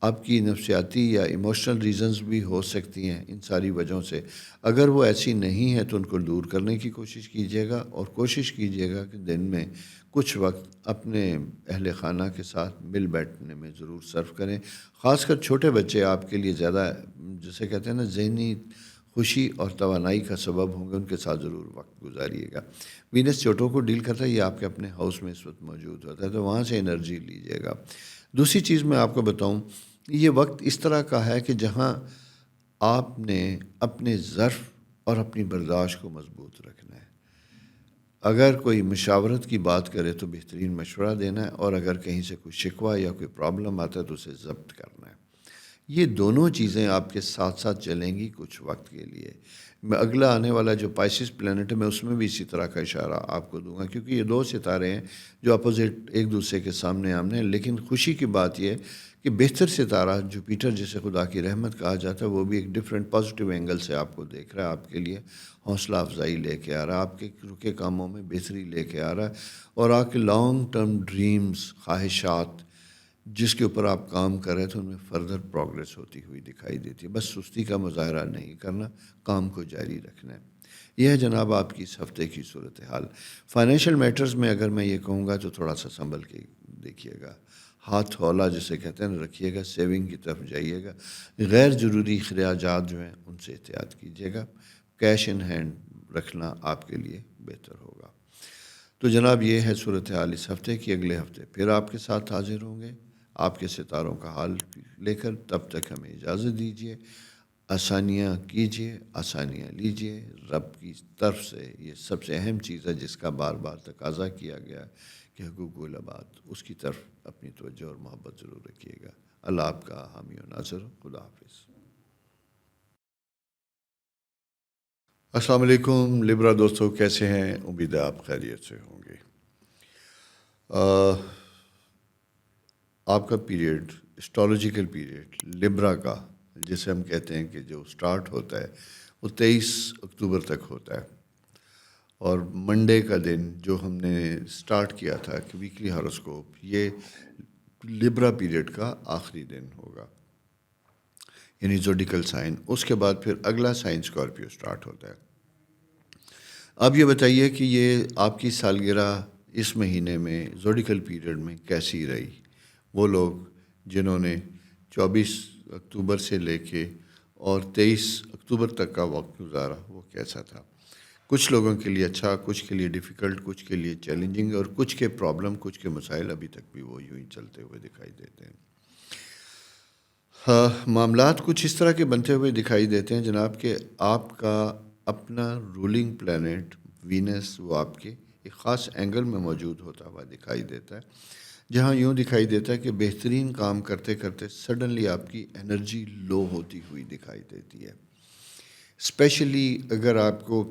آپ کی نفسیاتی یا ایموشنل ریزنز بھی ہو سکتی ہیں۔ ان ساری وجہوں سے اگر وہ ایسی نہیں ہے تو ان کو دور کرنے کی کوشش کیجیے گا، اور کوشش کیجیے گا کہ دن میں کچھ وقت اپنے اہل خانہ کے ساتھ مل بیٹھنے میں ضرور صرف کریں۔ خاص کر چھوٹے بچے آپ کے لیے زیادہ جسے کہتے ہیں نا ذہنی خوشی اور توانائی کا سبب ہوں گے، ان کے ساتھ ضرور وقت گزاریے گا۔ وینس چوٹوں کو ڈیل کرتا ہے، یہ آپ کے اپنے ہاؤس میں اس وقت موجود ہوتا ہے، تو وہاں سے انرجی لیجیے گا۔ دوسری چیز میں آپ کو بتاؤں، یہ وقت اس طرح کا ہے کہ جہاں آپ نے اپنے ظرف اور اپنی برداشت کو مضبوط رکھنا ہے۔ اگر کوئی مشاورت کی بات کرے تو بہترین مشورہ دینا ہے، اور اگر کہیں سے کوئی شکوہ یا کوئی پرابلم آتا ہے تو اسے ضبط کرنا ہے۔ یہ دونوں چیزیں آپ کے ساتھ ساتھ چلیں گی کچھ وقت کے لیے۔ میں اگلا آنے والا جو پائسس پلانٹ ہے میں اس میں بھی اسی طرح کا اشارہ آپ کو دوں گا، کیونکہ یہ 2 ستارے ہیں جو اپوزٹ ایک دوسرے کے سامنے آمنے ہیں، لیکن خوشی کی بات یہ ہے کہ بہتر ستارہ جوپیٹر جسے خدا کی رحمت کہا جاتا ہے وہ بھی ایک ڈیفرنٹ پازیٹیو اینگل سے آپ کو دیکھ رہا ہے، آپ کے لیے حوصلہ افزائی لے کے آ رہا ہے، آپ کے رکے کاموں میں بہتری لے کے آ رہا ہے، اور آپ کے لانگ ٹرم ڈریمز، خواہشات جس کے اوپر آپ کام کر رہے تھے ان میں فردر پروگریس ہوتی ہوئی دکھائی دیتی ہے۔ بس سستی کا مظاہرہ نہیں کرنا، کام کو جاری رکھنا ہے۔ یہ ہے جناب آپ کی اس ہفتے کی صورتحال۔ فائنینشیل میٹرز میں اگر میں یہ کہوں گا تو تھوڑا سا سنبھل کے دیکھیے گا، ہاتھ ہولا جسے کہتے ہیں رکھیے گا، سیونگ کی طرف جائیے گا، غیر ضروری اخراجات جو ہیں ان سے احتیاط کیجیے گا، کیش ان ہینڈ رکھنا آپ کے لیے بہتر ہوگا۔ تو جناب یہ ہے صورتحال اس ہفتے کی۔ اگلے ہفتے پھر آپ کے ساتھ حاضر ہوں گے آپ کے ستاروں کا حال لے کر۔ تب تک ہمیں اجازت دیجیے، آسانیاں کیجیے، آسانیاں لیجیے۔ رب کی طرف سے یہ سب سے اہم چیز ہے جس کا بار بار تقاضا کیا گیا ہے کہ حقوق العباد، اس کی طرف اپنی توجہ اور محبت ضرور رکھیے گا۔ اللہ آپ کا حامی و ناصر۔ خدا حافظ۔ السلام علیکم لبرا دوستو، کیسے ہیں؟ امید ہے آپ خیریت سے ہوں گے۔ آپ کا پیریڈ، اسٹرالوجیکل پیریڈ لبرا کا، جسے ہم کہتے ہیں کہ جو سٹارٹ ہوتا ہے وہ 23 اکتوبر تک ہوتا ہے، اور منڈے کا دن جو ہم نے سٹارٹ کیا تھا کہ ویکلی ہاروسکوپ، یہ لبرا پیریڈ کا آخری دن ہوگا، یعنی زوڈیکل سائن۔ اس کے بعد پھر اگلا سائن اسکارپیو سٹارٹ ہوتا ہے۔ اب یہ بتائیے کہ یہ آپ کی سالگرہ اس مہینے میں زوڈیکل پیریڈ میں کیسی رہی. وہ لوگ جنہوں نے 24 اکتوبر سے لے کے اور 23 اکتوبر تک کا وقت گزارا وہ کیسا تھا. کچھ لوگوں کے لیے اچھا، کچھ کے لیے ڈیفیکلٹ، کچھ کے لیے چیلنجنگ، اور کچھ کے پرابلم، کچھ کے مسائل ابھی تک بھی وہ یوں ہی چلتے ہوئے دکھائی دیتے ہیں. معاملات کچھ اس طرح کے بنتے ہوئے دکھائی دیتے ہیں جناب کہ آپ کا اپنا رولنگ پلانٹ وینس وہ آپ کے ایک خاص اینگل میں موجود ہوتا ہوا دکھائی دیتا ہے، جہاں یوں دکھائی دیتا ہے کہ بہترین کام کرتے کرتے سڈنلی آپ کی انرجی لو ہوتی ہوئی دکھائی دیتی ہے. اسپیشلی اگر آپ کو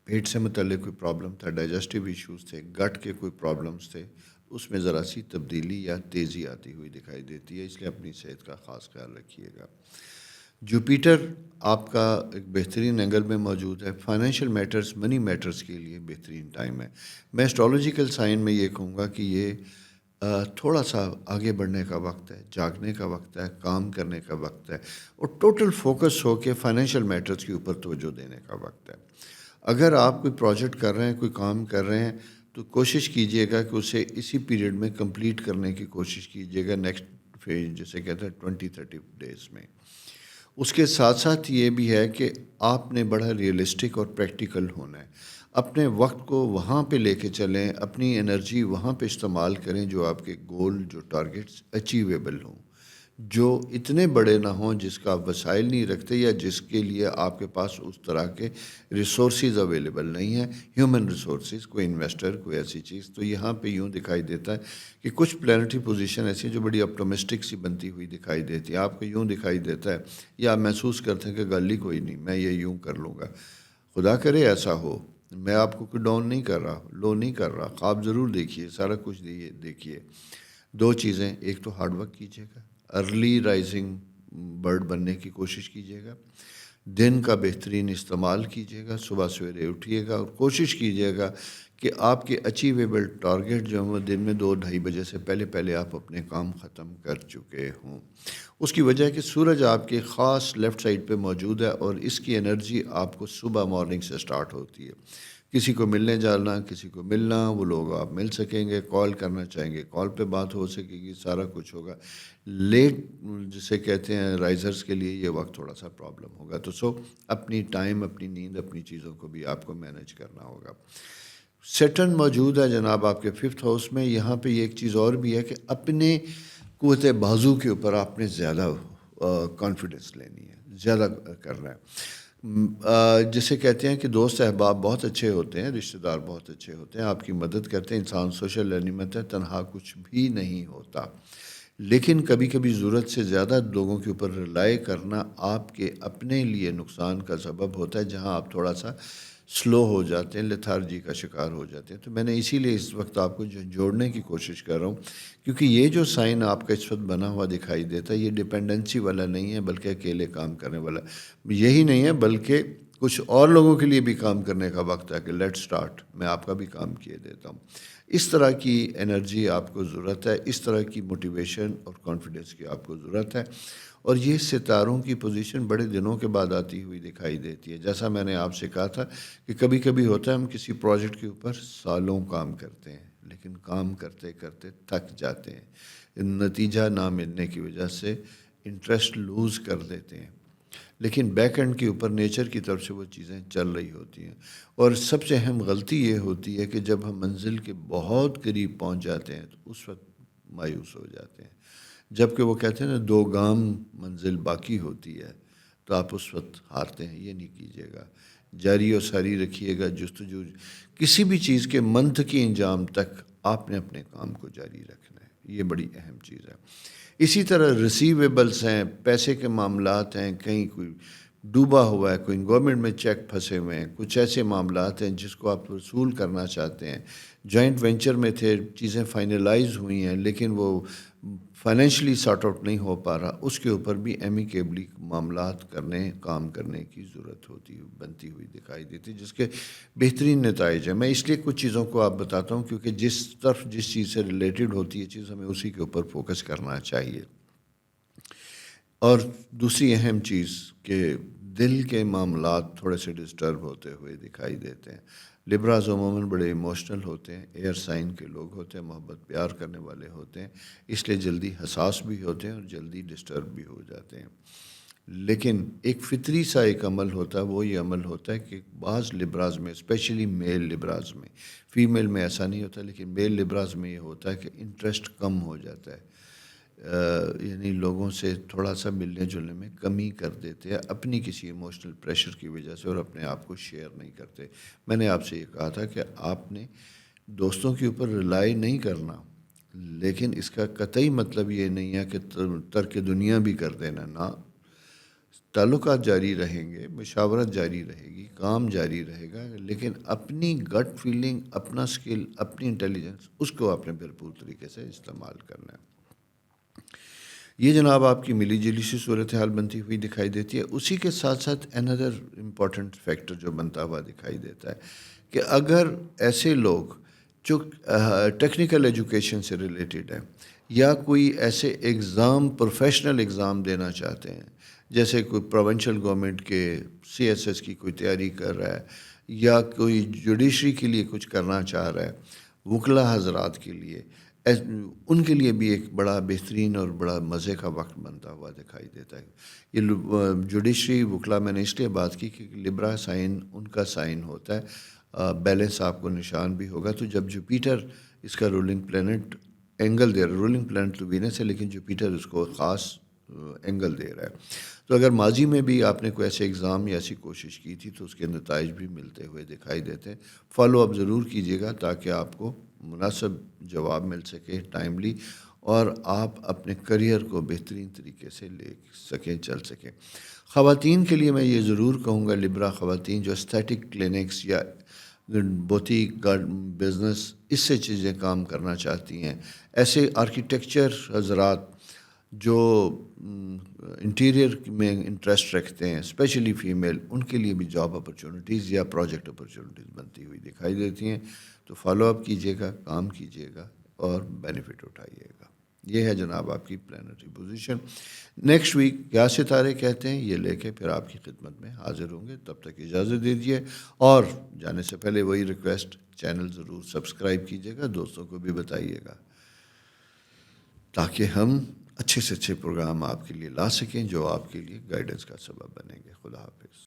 پیٹ سے متعلق کوئی پرابلم تھا، ڈائجسٹیو ایشوز تھے، گٹ کے کوئی پرابلمس تھے، اس میں ذرا سی تبدیلی یا تیزی آتی ہوئی دکھائی دیتی ہے. اس لیے اپنی صحت کا خاص خیال رکھیے گا. جوپیٹر آپ کا ایک بہترین اینگل میں موجود ہے. فائنینشیل میٹرز، منی میٹرز کے لیے بہترین ٹائم ہے. میں اسٹرالوجیکل سائن میں یہ کہوں گا کہ یہ تھوڑا سا آگے بڑھنے کا وقت ہے، جاگنے کا وقت ہے، کام کرنے کا وقت ہے، اور ٹوٹل فوکس ہو کے فائنینشیل میٹرز کے اوپر توجہ دینے کا وقت ہے. اگر آپ کوئی پروجیکٹ کر رہے ہیں، کوئی کام کر رہے ہیں، تو کوشش کیجئے گا کہ اسے اسی پیریڈ میں کمپلیٹ کرنے کی کوشش کیجئے گا، نیکسٹ فیز جسے کہتے ہیں 20-30 ڈیز میں. اس کے ساتھ ساتھ یہ بھی ہے کہ آپ نے بڑا ریئلسٹک اور پریکٹیکل ہونا ہے. اپنے وقت کو وہاں پہ لے کے چلیں، اپنی انرجی وہاں پہ استعمال کریں جو آپ کے گول، جو ٹارگیٹس اچیویبل ہوں، جو اتنے بڑے نہ ہوں جس کا آپ وسائل نہیں رکھتے یا جس کے لیے آپ کے پاس اس طرح کے ریسورسز اویلیبل نہیں ہیں، ہیومن ریسورسز، کوئی انویسٹر، کوئی ایسی چیز. تو یہاں پہ یوں دکھائی دیتا ہے کہ کچھ پلانٹری پوزیشن ایسی جو بڑی اپٹومسٹک سی بنتی ہوئی دکھائی دیتی ہے. آپ کو یوں دکھائی دیتا ہے یا آپ محسوس کرتے ہیں کہ گل ہی کوئی نہیں، میں یہ یوں کر لوں گا. خدا کرے ایسا ہو. میں آپ کو کوئی ڈاؤن نہیں کر رہا، لو نہیں کر رہا. خواب ضرور دیکھیے، سارا کچھ دیکھیے. دو چیزیں، ایک تو ہارڈ ورک کیجیے گا، ارلی رائزنگ برڈ بننے کی کوشش کیجیے گا، دن کا بہترین استعمال کیجیے گا، صبح سویرے اٹھیے گا اور کوشش کیجیے گا کہ آپ کے اچیویبل ٹارگیٹ جو ہیں دن میں 2-2:30 بجے سے پہلے آپ اپنے کام ختم کر چکے ہوں. اس کی وجہ ہے کہ سورج آپ کے خاص لیفٹ سائڈ پہ موجود ہے اور اس کی انرجی آپ کو صبح مارننگ سے سٹارٹ ہوتی ہے. کسی کو ملنے جانا، کسی کو ملنا، وہ لوگ آپ مل سکیں گے، کال کرنا چاہیں گے کال پہ بات ہو سکے گی، سارا کچھ ہوگا. لیٹ جسے کہتے ہیں رائزرز کے لیے یہ وقت تھوڑا سا پرابلم ہوگا. تو اپنی ٹائم، اپنی نیند، اپنی چیزوں کو بھی آپ کو مینیج کرنا ہوگا. سیٹرن موجود ہے جناب آپ کے 5th ہاؤس میں. یہاں پہ یہ ایک چیز اور بھی ہے کہ اپنے قوت بازو کے اوپر آپ نے زیادہ کانفیڈنس لینی ہے، زیادہ کرنا ہے. جسے کہتے ہیں کہ دوست احباب بہت اچھے ہوتے ہیں، رشتہ دار بہت اچھے ہوتے ہیں، آپ کی مدد کرتے ہیں. انسان سوشل اینیمل ہے، تنہا کچھ بھی نہیں ہوتا. لیکن کبھی کبھی ضرورت سے زیادہ لوگوں کے اوپر ریلائی کرنا آپ کے اپنے لیے نقصان کا سبب ہوتا ہے، جہاں آپ تھوڑا سا سلو ہو جاتے ہیں، لیتھارجی کا شکار ہو جاتے ہیں. تو میں نے اسی لیے اس وقت آپ کو جوڑنے کی کوشش کر رہا ہوں، کیونکہ یہ جو سائن آپ کا اس وقت بنا ہوا دکھائی دیتا ہے یہ ڈپینڈنسی والا نہیں ہے بلکہ اکیلے کام کرنے والا یہی نہیں ہے، بلکہ کچھ اور لوگوں کے لیے بھی کام کرنے کا وقت ہے کہ لیٹ سٹارٹ، میں آپ کا بھی کام کیے دیتا ہوں. اس طرح کی انرجی آپ کو ضرورت ہے، اس طرح کی موٹیویشن اور کانفیڈنس کی آپ کو ضرورت ہے. اور یہ ستاروں کی پوزیشن بڑے دنوں کے بعد آتی ہوئی دکھائی دیتی ہے. جیسا میں نے آپ سے کہا تھا کہ کبھی کبھی ہوتا ہے ہم کسی پروجیکٹ کے اوپر سالوں کام کرتے ہیں، لیکن کام کرتے کرتے تھک جاتے ہیں، نتیجہ نہ ملنے کی وجہ سے انٹرسٹ لوز کر دیتے ہیں. لیکن بیک اینڈ کے اوپر نیچر کی طرف سے وہ چیزیں چل رہی ہوتی ہیں. اور سب سے اہم غلطی یہ ہوتی ہے کہ جب ہم منزل کے بہت قریب پہنچ جاتے ہیں تو اس وقت مایوس ہو جاتے ہیں. جب کہ وہ کہتے ہیں نا 2 گام منزل باقی ہوتی ہے تو آپ اس وقت ہارتے ہیں. یہ نہیں کیجیے گا، جاری و ساری رکھیے گا. جستجو کسی بھی چیز کے منطقی انجام تک آپ نے اپنے کام کو جاری رکھنا ہے، یہ بڑی اہم چیز ہے. اسی طرح ریسیویبلس ہیں، پیسے کے معاملات ہیں، کہیں کوئی ڈوبا ہوا ہے، کوئی گورنمنٹ میں چیک پھنسے ہوئے ہیں، کچھ ایسے معاملات ہیں جس کو آپ وصول کرنا چاہتے ہیں. جوائنٹ وینچر میں تھے، چیزیں فائنلائز ہوئی ہیں لیکن وہ فائنینشلی سارٹ آؤٹ نہیں ہو پا رہا، اس کے اوپر بھی ایمیکیبلی معاملات کام کرنے کی ضرورت بنتی ہوئی دکھائی دیتی، جس کے بہترین نتائج ہیں. میں اس لیے کچھ چیزوں کو آپ بتاتا ہوں کیونکہ جس چیز سے ریلیٹڈ ہوتی ہے چیز ہمیں اسی کے اوپر فوکس کرنا چاہیے. اور دوسری اہم چیز کہ دل کے معاملات تھوڑے سے ڈسٹرب ہوتے ہوئے دکھائی دیتے ہیں۔ لبراز عموماً بڑے ایموشنل ہوتے ہیں، ایئر سائن کے لوگ ہوتے ہیں، محبت پیار کرنے والے ہوتے ہیں، اس لیے جلدی حساس بھی ہوتے ہیں اور جلدی ڈسٹرب بھی ہو جاتے ہیں۔ لیکن ایک فطری سا ایک عمل ہوتا ہے، وہ یہ عمل ہوتا ہے کہ بعض لبراز میں، اسپیشلی میل لبراز میں، فیمیل میں ایسا نہیں ہوتا، لیکن میل لبراز میں یہ ہوتا ہے کہ انٹرسٹ کم ہو جاتا ہے، یعنی لوگوں سے تھوڑا سا ملنے جلنے میں کمی کر دیتے ہیں اپنی کسی ایموشنل پریشر کی وجہ سے، اور اپنے آپ کو شیئر نہیں کرتے۔ میں نے آپ سے یہ کہا تھا کہ آپ نے دوستوں کے اوپر ریلائی نہیں کرنا، لیکن اس کا قطعی مطلب یہ نہیں ہے کہ ترک دنیا بھی کر دینا، نہ، تعلقات جاری رہیں گے، مشاورت جاری رہے گی، کام جاری رہے گا، لیکن اپنی گٹ فیلنگ، اپنا سکل، اپنی انٹیلیجنس، اس کو آپ نے بھرپور طریقے سے استعمال کرنا ہے۔ یہ جناب آپ کی ملی جلی سی صورتحال بنتی ہوئی دکھائی دیتی ہے۔ اسی کے ساتھ ساتھ اندر امپورٹنٹ فیکٹر جو بنتا ہوا دکھائی دیتا ہے کہ اگر ایسے لوگ جو ٹیکنیکل ایجوکیشن سے ریلیٹڈ ہیں، یا کوئی ایسے ایگزام، پروفیشنل ایگزام دینا چاہتے ہیں، جیسے کوئی پروونشل گورنمنٹ کے CSS کی کوئی تیاری کر رہا ہے، یا کوئی جوڈیشری کے لیے کچھ کرنا چاہ رہا ہے، وکلا حضرات کے لیے، ان کے لیے بھی ایک بڑا بہترین اور بڑا مزے کا وقت بنتا ہوا دکھائی دیتا ہے۔ یہ جوڈیشری وکلا میں نے اس لیے بات کی کہ لبرا سائن ان کا سائن ہوتا ہے، بیلنس آپ کو نشان بھی ہوگا، تو جب جوپیٹر اس کا رولنگ پلینٹ اینگل دے رہا ہے، رولنگ پلینٹ تو وینس ہے لیکن جوپیٹر اس کو خاص اینگل دے رہا ہے، تو اگر ماضی میں بھی آپ نے کوئی ایسے ایگزام یا ایسی کوشش کی تھی تو اس کے نتائج بھی ملتے ہوئے دکھائی دیتے ہیں۔ فالو اپ ضرور کیجیے گا تاکہ آپ کو مناسب جواب مل سکے ٹائملی، اور آپ اپنے کریئر کو بہترین طریقے سے لے سکیں، چل سکیں۔ خواتین کے لیے میں یہ ضرور کہوں گا، لبرا خواتین جو استھیٹک کلینکس یا بوتیک بزنس اس سے چیزیں کام کرنا چاہتی ہیں، ایسے آرکیٹیکچر حضرات جو انٹیریئر میں انٹرسٹ رکھتے ہیں، اسپیشلی فیمیل، ان کے لیے بھی جاب اپرچونٹیز یا پروجیکٹ اپرچونٹیز بنتی ہوئی دکھائی دیتی ہیں، تو فالو اپ کیجیے گا، کام کیجیے گا اور بینیفٹ اٹھائیے گا۔ یہ ہے جناب آپ کی پلانٹری پوزیشن۔ نیکسٹ ویک کیا ستارے کہتے ہیں یہ لے کے پھر آپ کی خدمت میں حاضر ہوں گے، تب تک اجازت دیجیے، اور جانے سے پہلے وہی ریکویسٹ، چینل ضرور سبسکرائب کیجیے گا، دوستوں کو بھی بتائیے گا، تاکہ ہم اچھے سے اچھے پروگرام آپ کے لیے لا سکیں جو آپ کے لیے گائیڈنس کا سبب بنیں گے۔ خدا حافظ۔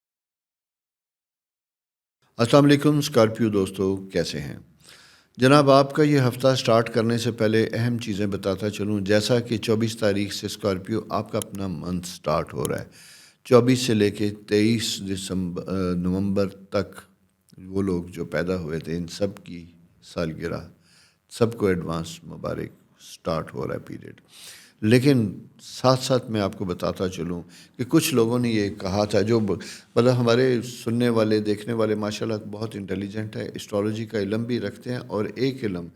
السلام علیکم اسکارپیو دوستو، کیسے ہیں جناب؟ آپ کا یہ ہفتہ سٹارٹ کرنے سے پہلے اہم چیزیں بتاتا چلوں، جیسا کہ 24 تاریخ سے اسکارپیو آپ کا اپنا منتھ سٹارٹ ہو رہا ہے۔ 24 سے لے کے 23 نومبر تک وہ لوگ جو پیدا ہوئے تھے، ان سب کی سالگرہ، سب کو ایڈوانس مبارک، سٹارٹ ہو رہا ہے پیریڈ۔ لیکن ساتھ ساتھ میں آپ کو بتاتا چلوں کہ کچھ لوگوں نے یہ کہا تھا، جو مطلب ہمارے سننے والے، دیکھنے والے ماشاءاللہ بہت انٹیلیجنٹ ہے، اسٹرالوجی کا علم بھی رکھتے ہیں، اور ایک علم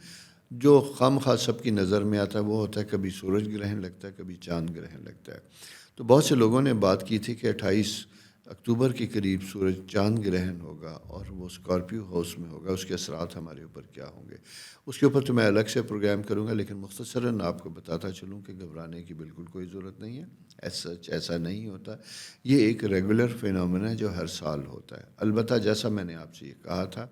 جو خام خواہ سب کی نظر میں آتا ہے وہ ہوتا ہے کبھی سورج گرہن لگتا ہے، کبھی چاند گرہن لگتا ہے۔ تو بہت سے لوگوں نے بات کی تھی کہ 28 اکتوبر کے قریب سورج چاند گرہن ہوگا اور وہ اسکارپیو ہاؤس میں ہوگا، اس کے اثرات ہمارے اوپر کیا ہوں گے۔ اس کے اوپر تو میں الگ سے پروگرام کروں گا، لیکن مختصراً آپ کو بتاتا چلوں کہ گھبرانے کی بالکل کوئی ضرورت نہیں ہے، ایسا نہیں ہوتا۔ یہ ایک ریگولر فینومینا ہے جو ہر سال ہوتا ہے۔ البتہ جیسا میں نے آپ سے یہ کہا تھا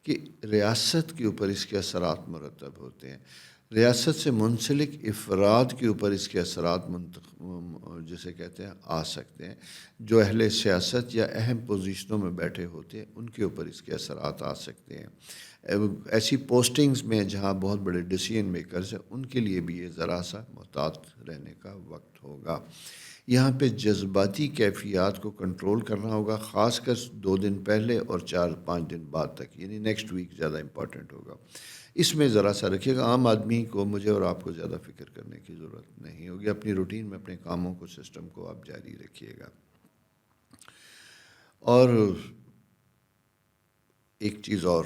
کہ ریاست کے اوپر اس کے اثرات مرتب ہوتے ہیں، ریاست سے منسلک افراد کے اوپر اس کے اثرات جسے کہتے ہیں آ سکتے ہیں، جو اہل سیاست یا اہم پوزیشنوں میں بیٹھے ہوتے ہیں ان کے اوپر اس کے اثرات آ سکتے ہیں۔ ایسی پوسٹنگز میں جہاں بہت بڑے ڈیسیژن میکرز ہیں، ان کے لیے بھی یہ ذرا سا محتاط رہنے کا وقت ہوگا۔ یہاں پہ جذباتی کیفیات کو کنٹرول کرنا ہوگا، خاص کر 2 دن پہلے اور 4-5 دن بعد تک، یعنی نیکسٹ ویک زیادہ امپورٹنٹ ہوگا۔ اس میں ذرا سا رکھیے گا، عام آدمی کو، مجھے اور آپ کو زیادہ فکر کرنے کی ضرورت نہیں ہوگی، اپنی روٹین میں اپنے کاموں کو، سسٹم کو آپ جاری رکھیے گا۔ اور ایک چیز اور،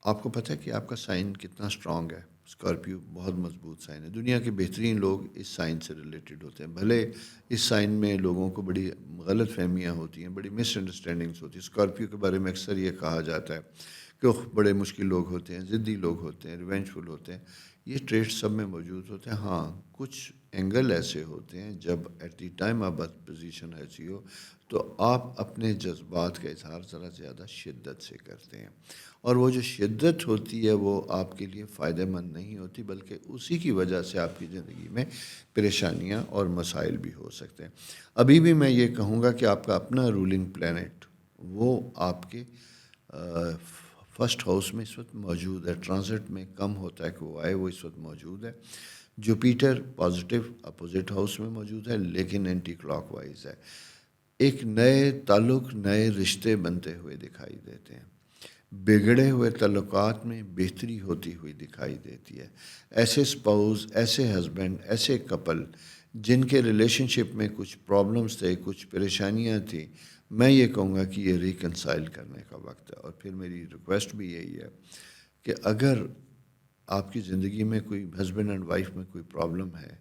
آپ کو پتہ ہے کہ آپ کا سائن کتنا سٹرونگ ہے؟ اسکارپیو بہت مضبوط سائن ہے، دنیا کے بہترین لوگ اس سائن سے ریلیٹڈ ہوتے ہیں۔ بھلے اس سائن میں لوگوں کو بڑی غلط فہمیاں ہوتی ہیں، بڑی مس انڈرسٹینڈنگس ہوتی ہیں۔ اسکارپیو کے بارے میں اکثر یہ کہا جاتا ہے کہ بڑے مشکل لوگ ہوتے ہیں، ضدی لوگ ہوتے ہیں، ریونجفل ہوتے ہیں۔ یہ ٹریٹ سب میں موجود ہوتے ہیں، ہاں کچھ اینگل ایسے ہوتے ہیں جب ایٹ دی ٹائم آپ پوزیشن ایسی ہو تو آپ اپنے جذبات کا اظہار ذرا زیادہ شدت سے کرتے ہیں، اور وہ جو شدت ہوتی ہے وہ آپ کے لیے فائدہ مند نہیں ہوتی، بلکہ اسی کی وجہ سے آپ کی زندگی میں پریشانیاں اور مسائل بھی ہو سکتے ہیں۔ ابھی بھی میں یہ کہوں گا کہ آپ کا اپنا رولنگ پلینٹ وہ آپ کے فرسٹ ہاؤس میں اس وقت موجود ہے، ٹرانزٹ میں کم ہوتا ہے کہ وہ آئے، وہ اس وقت موجود ہے۔ جوپیٹر پازیٹیو اپوزٹ ہاؤس میں موجود ہے لیکن اینٹی کلاک وائز ہے۔ ایک نئے تعلق، نئے رشتے بنتے ہوئے دکھائی دیتے ہیں، بگڑے ہوئے تعلقات میں بہتری ہوتی ہوئی دکھائی دیتی ہے۔ ایسے سپاؤز، ایسے ہسبینڈ، ایسے کپل جن کے ریلیشن شپ میں کچھ پرابلمس تھے، کچھ پریشانیاں تھیں، میں یہ کہوں گا کہ یہ ریکنسائل کرنے کا وقت ہے۔ اور پھر میری ریکویسٹ بھی یہی ہے کہ اگر آپ کی زندگی میں کوئی ہسبینڈ اینڈ وائف میں کوئی پرابلم ہے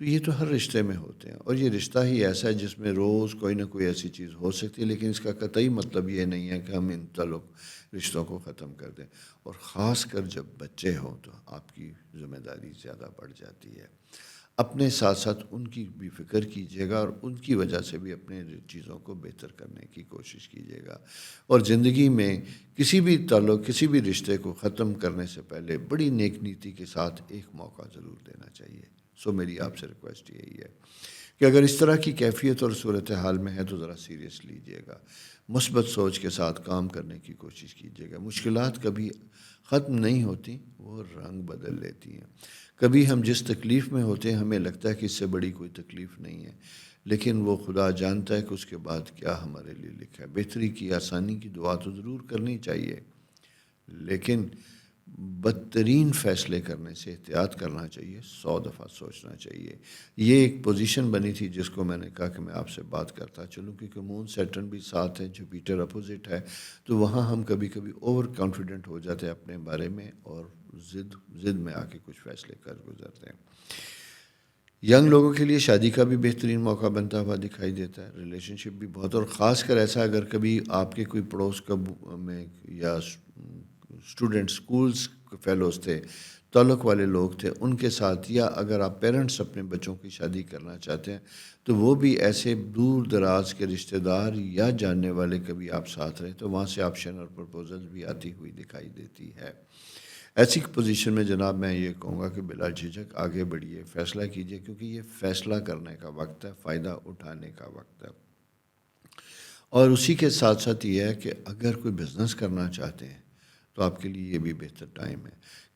تو یہ تو ہر رشتے میں ہوتے ہیں، اور یہ رشتہ ہی ایسا ہے جس میں روز کوئی نہ کوئی ایسی چیز ہو سکتی ہے، لیکن اس کا قطعی مطلب یہ نہیں ہے کہ ہم ان رشتوں کو ختم کر دیں، اور خاص کر جب بچے ہوں تو آپ کی ذمہ داری زیادہ بڑھ جاتی ہے۔ اپنے ساتھ ساتھ ان کی بھی فکر کیجیے گا اور ان کی وجہ سے بھی اپنے چیزوں کو بہتر کرنے کی کوشش کیجیے گا، اور زندگی میں کسی بھی تعلق، کسی بھی رشتے کو ختم کرنے سے پہلے بڑی نیک نیتی کے ساتھ ایک موقع ضرور دینا چاہیے۔ سو میری آپ سے ریکویسٹ یہی ہے کہ اگر اس طرح کی کیفیت اور صورتحال میں ہے تو ذرا سیریس لیجیے گا، مثبت سوچ کے ساتھ کام کرنے کی کوشش کیجیے گا۔ مشکلات کبھی ختم نہیں ہوتی، وہ رنگ بدل لیتی ہیں۔ کبھی ہم جس تکلیف میں ہوتے ہیں ہمیں لگتا ہے کہ اس سے بڑی کوئی تکلیف نہیں ہے، لیکن وہ خدا جانتا ہے کہ اس کے بعد کیا ہمارے لیے لکھا ہے۔ بہتری کی، آسانی کی دعا تو ضرور کرنی چاہیے، لیکن بدترین فیصلے کرنے سے احتیاط کرنا چاہیے، 100 دفعہ سوچنا چاہیے۔ یہ ایک پوزیشن بنی تھی جس کو میں نے کہا کہ میں آپ سے بات کرتا چلوں، کیونکہ مون سیٹرن بھی ساتھ ہے، جوپیٹر اپوزٹ ہے، تو وہاں ہم کبھی کبھی اوور کانفیڈنٹ ہو جاتے ہیں اپنے بارے میں اور ضد میں آ کے کچھ فیصلے کر گزرتے ہیں۔ ینگ لوگوں کے لیے شادی کا بھی بہترین موقع بنتا ہوا دکھائی دیتا ہے، ریلیشن شپ بھی بہت، اور خاص کر ایسا اگر کبھی آپ کے کوئی پڑوس میں یا اسٹوڈنٹ اسکولس فیلوز تھے، تعلق والے لوگ تھے، ان کے ساتھ، یا اگر آپ پیرنٹس اپنے بچوں کی شادی کرنا چاہتے ہیں تو وہ بھی ایسے دور دراز کے رشتہ دار یا جاننے والے کبھی آپ ساتھ رہے تو وہاں سے آپشن اور پرپوزل بھی آتی ہوئی دکھائی دیتی ہے۔ ایسی پوزیشن میں جناب میں یہ کہوں گا کہ بلا جھجک آگے بڑھیے، فیصلہ کیجیے، کیونکہ یہ فیصلہ کرنے کا وقت ہے، فائدہ اٹھانے کا وقت ہے۔ اور اسی کے ساتھ ساتھ یہ ہے کہ اگر کوئی بزنس کرنا چاہتے ہیں تو آپ کے لیے یہ بھی بہتر ٹائم ہے۔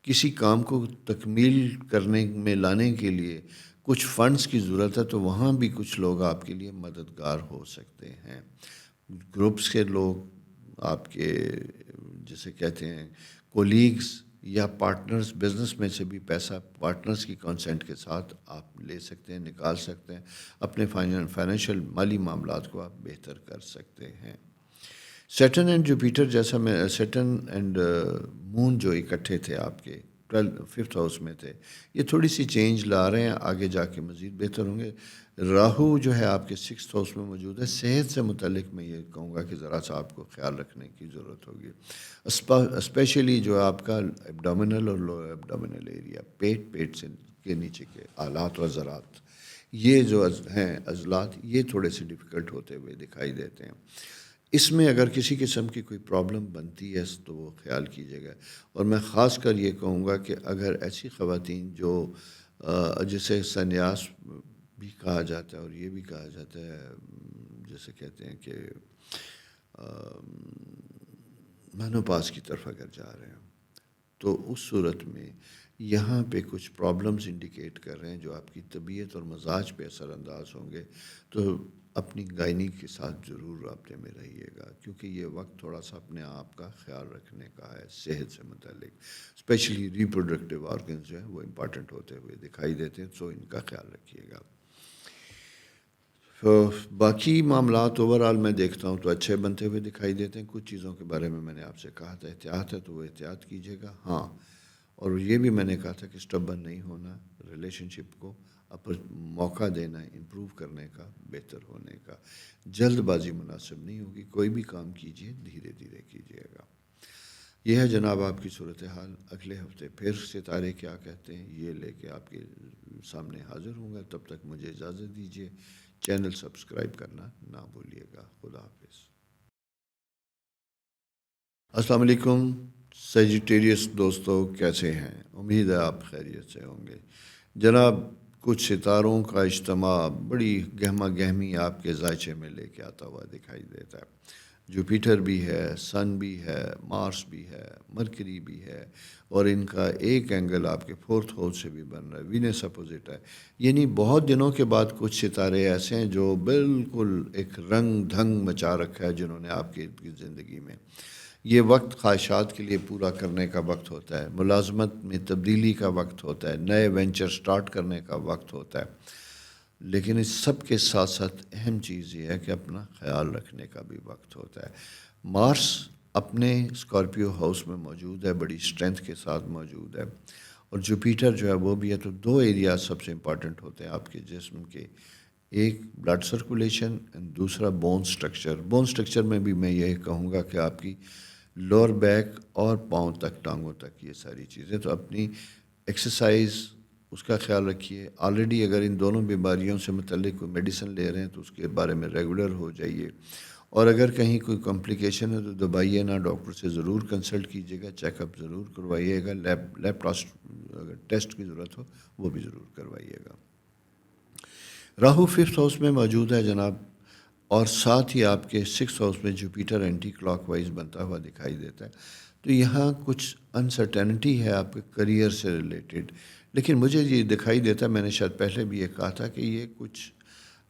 کسی کام کو تکمیل کرنے میں لانے کے لیے کچھ فنڈز کی ضرورت ہے تو وہاں بھی کچھ لوگ آپ کے لیے مددگار ہو سکتے ہیں۔ گروپس کے لوگ آپ کے جسے کہتے ہیں کولیگز یا پارٹنرز، بزنس میں سے بھی پیسہ پارٹنرز کی کنسنٹ کے ساتھ آپ لے سکتے ہیں، نکال سکتے ہیں، اپنے فائنینشیل مالی معاملات کو آپ بہتر کر سکتے ہیں۔ سیٹرن اینڈ جوپیٹر، جیسا میں سیٹرن اینڈ مون جو اکٹھے تھے آپ کے 5th ہاؤس میں تھے، یہ تھوڑی سی چینج لا رہے ہیں، آگے جا کے مزید بہتر ہوں گے۔ راہو جو ہے آپ کے 6th ہاؤس میں موجود ہے، صحت سے متعلق میں یہ کہوں گا کہ ذرا سا آپ کو خیال رکھنے کی ضرورت ہوگی، اسپیشلی جو آپ کا ایبڈومینل اور لوور ایبڈومینل ایریا، پیٹ سے کے نیچے کے آلات و عضلات، یہ جو ہیں عضلات، یہ تھوڑے سے ڈیفیکلٹ ہوتے ہوئے دکھائی دیتے ہیں۔ اس میں اگر کسی قسم کی کوئی پرابلم بنتی ہے تو وہ خیال کیجیے گا، اور میں خاص کر یہ کہوں گا کہ اگر ایسی خواتین جو جسے سنیاس بھی کہا جاتا ہے اور یہ بھی کہا جاتا ہے، جیسے کہتے ہیں کہ مینوپاز کی طرف اگر جا رہے ہیں تو اس صورت میں یہاں پہ کچھ پرابلمز انڈیکیٹ کر رہے ہیں جو آپ کی طبیعت اور مزاج پہ اثر انداز ہوں گے، تو اپنی گائنی کے ساتھ ضرور رابطے میں رہیے گا، کیونکہ یہ وقت تھوڑا سا اپنے آپ کا خیال رکھنے کا ہے، صحت سے متعلق اسپیشلی ریپروڈکٹیو آرگنز جو ہیں وہ امپارٹنٹ ہوتے ہوئے دکھائی دیتے ہیں، سو ان کا خیال رکھیے گا۔ باقی معاملات اوورآل میں دیکھتا ہوں تو اچھے بنتے ہوئے دکھائی دیتے ہیں۔ کچھ چیزوں کے بارے میں نے آپ سے کہا تھا احتیاط ہے تو وہ احتیاط کیجیے گا، ہاں، اور یہ بھی میں نے کہا تھا کہ اسٹبن نہیں ہونا، ریلیشن شپ کو موقع دینا امپروو کرنے کا، بہتر ہونے کا، جلد بازی مناسب نہیں ہوگی، کوئی بھی کام کیجیے دھیرے دھیرے کیجیے گا۔ یہ ہے جناب آپ کی صورتحال. اگلے ہفتے پھر ستارے کیا کہتے ہیں یہ لے کے آپ کے سامنے حاضر ہوں گا. تب تک مجھے اجازت دیجیے. چینل سبسکرائب کرنا نہ بھولیے گا. خدا حافظ. السلام علیکم سیجیٹیریس دوستو، کیسے ہیں؟ امید ہے آپ خیریت سے ہوں گے. جناب کچھ ستاروں کا اجتماع بڑی گہما گہمی آپ کے ذائچے میں لے کے آتا ہوا دکھائی دیتا ہے. جوپیٹر بھی ہے، سن بھی ہے، مارس بھی ہے، مرکری بھی ہے، اور ان کا ایک اینگل آپ کے فورتھ ہاؤس سے بھی بن رہا ہے. وینس اپوزٹ ہے. یعنی بہت دنوں کے بعد کچھ ستارے ایسے ہیں جو بالکل ایک رنگ دھنگ مچا رکھا ہے جنہوں نے آپ کی زندگی میں. یہ وقت خواہشات کے لیے پورا کرنے کا وقت ہوتا ہے، ملازمت میں تبدیلی کا وقت ہوتا ہے، نئے وینچر سٹارٹ کرنے کا وقت ہوتا ہے. لیکن اس سب کے ساتھ ساتھ اہم چیز یہ ہے کہ اپنا خیال رکھنے کا بھی وقت ہوتا ہے. مارس اپنے اسکارپیو ہاؤس میں موجود ہے، بڑی اسٹرینتھ کے ساتھ موجود ہے. اور جوپیٹر جو ہے وہ بھی ہے. تو دو ایریاز سب سے امپارٹنٹ ہوتے ہیں آپ کے جسم کے. ایک بلڈ سرکولیشن، دوسرا بون سٹرکچر. بون سٹرکچر میں بھی میں یہ کہوں گا کہ آپ کی لوور بیک اور پاؤں تک، ٹانگوں تک، یہ ساری چیزیں. تو اپنی ایکسرسائز اس کا خیال رکھیے. آلریڈی اگر ان دونوں بیماریوں سے متعلق کوئی میڈیسن لے رہے ہیں تو اس کے بارے میں ریگولر ہو جائیے. اور اگر کہیں کوئی کمپلیکیشن ہے تو دبائیے نہ، ڈاکٹر سے ضرور کنسلٹ کیجیے گا، چیک اپ ضرور کروائیے گا. لیب اگر ٹیسٹ کی ضرورت ہو وہ بھی ضرور کروائیے گا. راہو ففتھ ہاؤس میں موجود ہے جناب، اور ساتھ ہی آپ کے سکس ہاؤس میں جوپیٹر اینٹی کلاک وائز بنتا ہوا دکھائی دیتا ہے. تو یہاں کچھ انسرٹینٹی ہے آپ کے کریئر سے ریلیٹڈ. لیکن مجھے یہ دکھائی دیتا ہے، میں نے شاید پہلے بھی یہ کہا تھا کہ یہ کچھ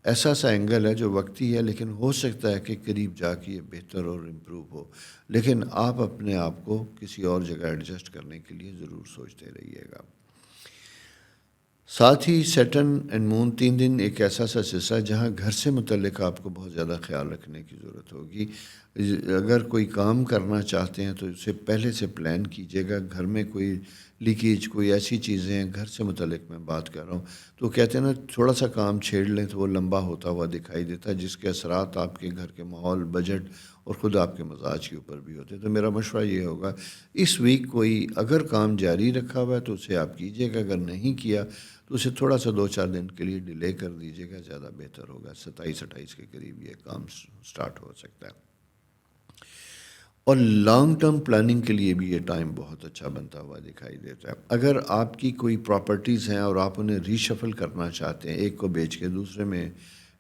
ایسا سا اینگل ہے جو وقتی ہے، لیکن ہو سکتا ہے کہ قریب جا کے یہ بہتر اور امپروو ہو. لیکن آپ اپنے آپ کو کسی اور جگہ ایڈجسٹ کرنے کے لیے ضرور سوچتے رہیے گا. ساتھ ہی سیٹرن اینڈ مون 3 دن ایک ایسا سا حصہ ہے جہاں گھر سے متعلق آپ کو بہت زیادہ خیال رکھنے کی ضرورت ہوگی. اگر کوئی کام کرنا چاہتے ہیں تو اسے پہلے سے پلان کیجیے گا. گھر میں کوئی لیکیج، کوئی ایسی چیزیں ہیں گھر سے متعلق میں بات کر رہا ہوں، تو کہتے ہیں نا تھوڑا سا کام چھیڑ لیں تو وہ لمبا ہوتا ہوا دکھائی دیتا ہے، جس کے اثرات آپ کے گھر کے ماحول، بجٹ اور خود آپ کے مزاج کے اوپر بھی ہوتے ہیں. تو میرا مشورہ یہ ہوگا اس ویک کوئی اگر کام جاری رکھا ہوا ہے تو اسے آپ کیجیے گا. اگر نہیں کیا تو اسے تھوڑا سا 2-4 دن کے لیے ڈیلے کر دیجیے گا، زیادہ بہتر ہوگا. 27-28 کے قریب یہ کام سٹارٹ ہو سکتا ہے. اور لانگ ٹرم پلاننگ کے لیے بھی یہ ٹائم بہت اچھا بنتا ہوا دکھائی دیتا ہے. اگر آپ کی کوئی پراپرٹیز ہیں اور آپ انہیں ری شفل کرنا چاہتے ہیں، ایک کو بیچ کے دوسرے میں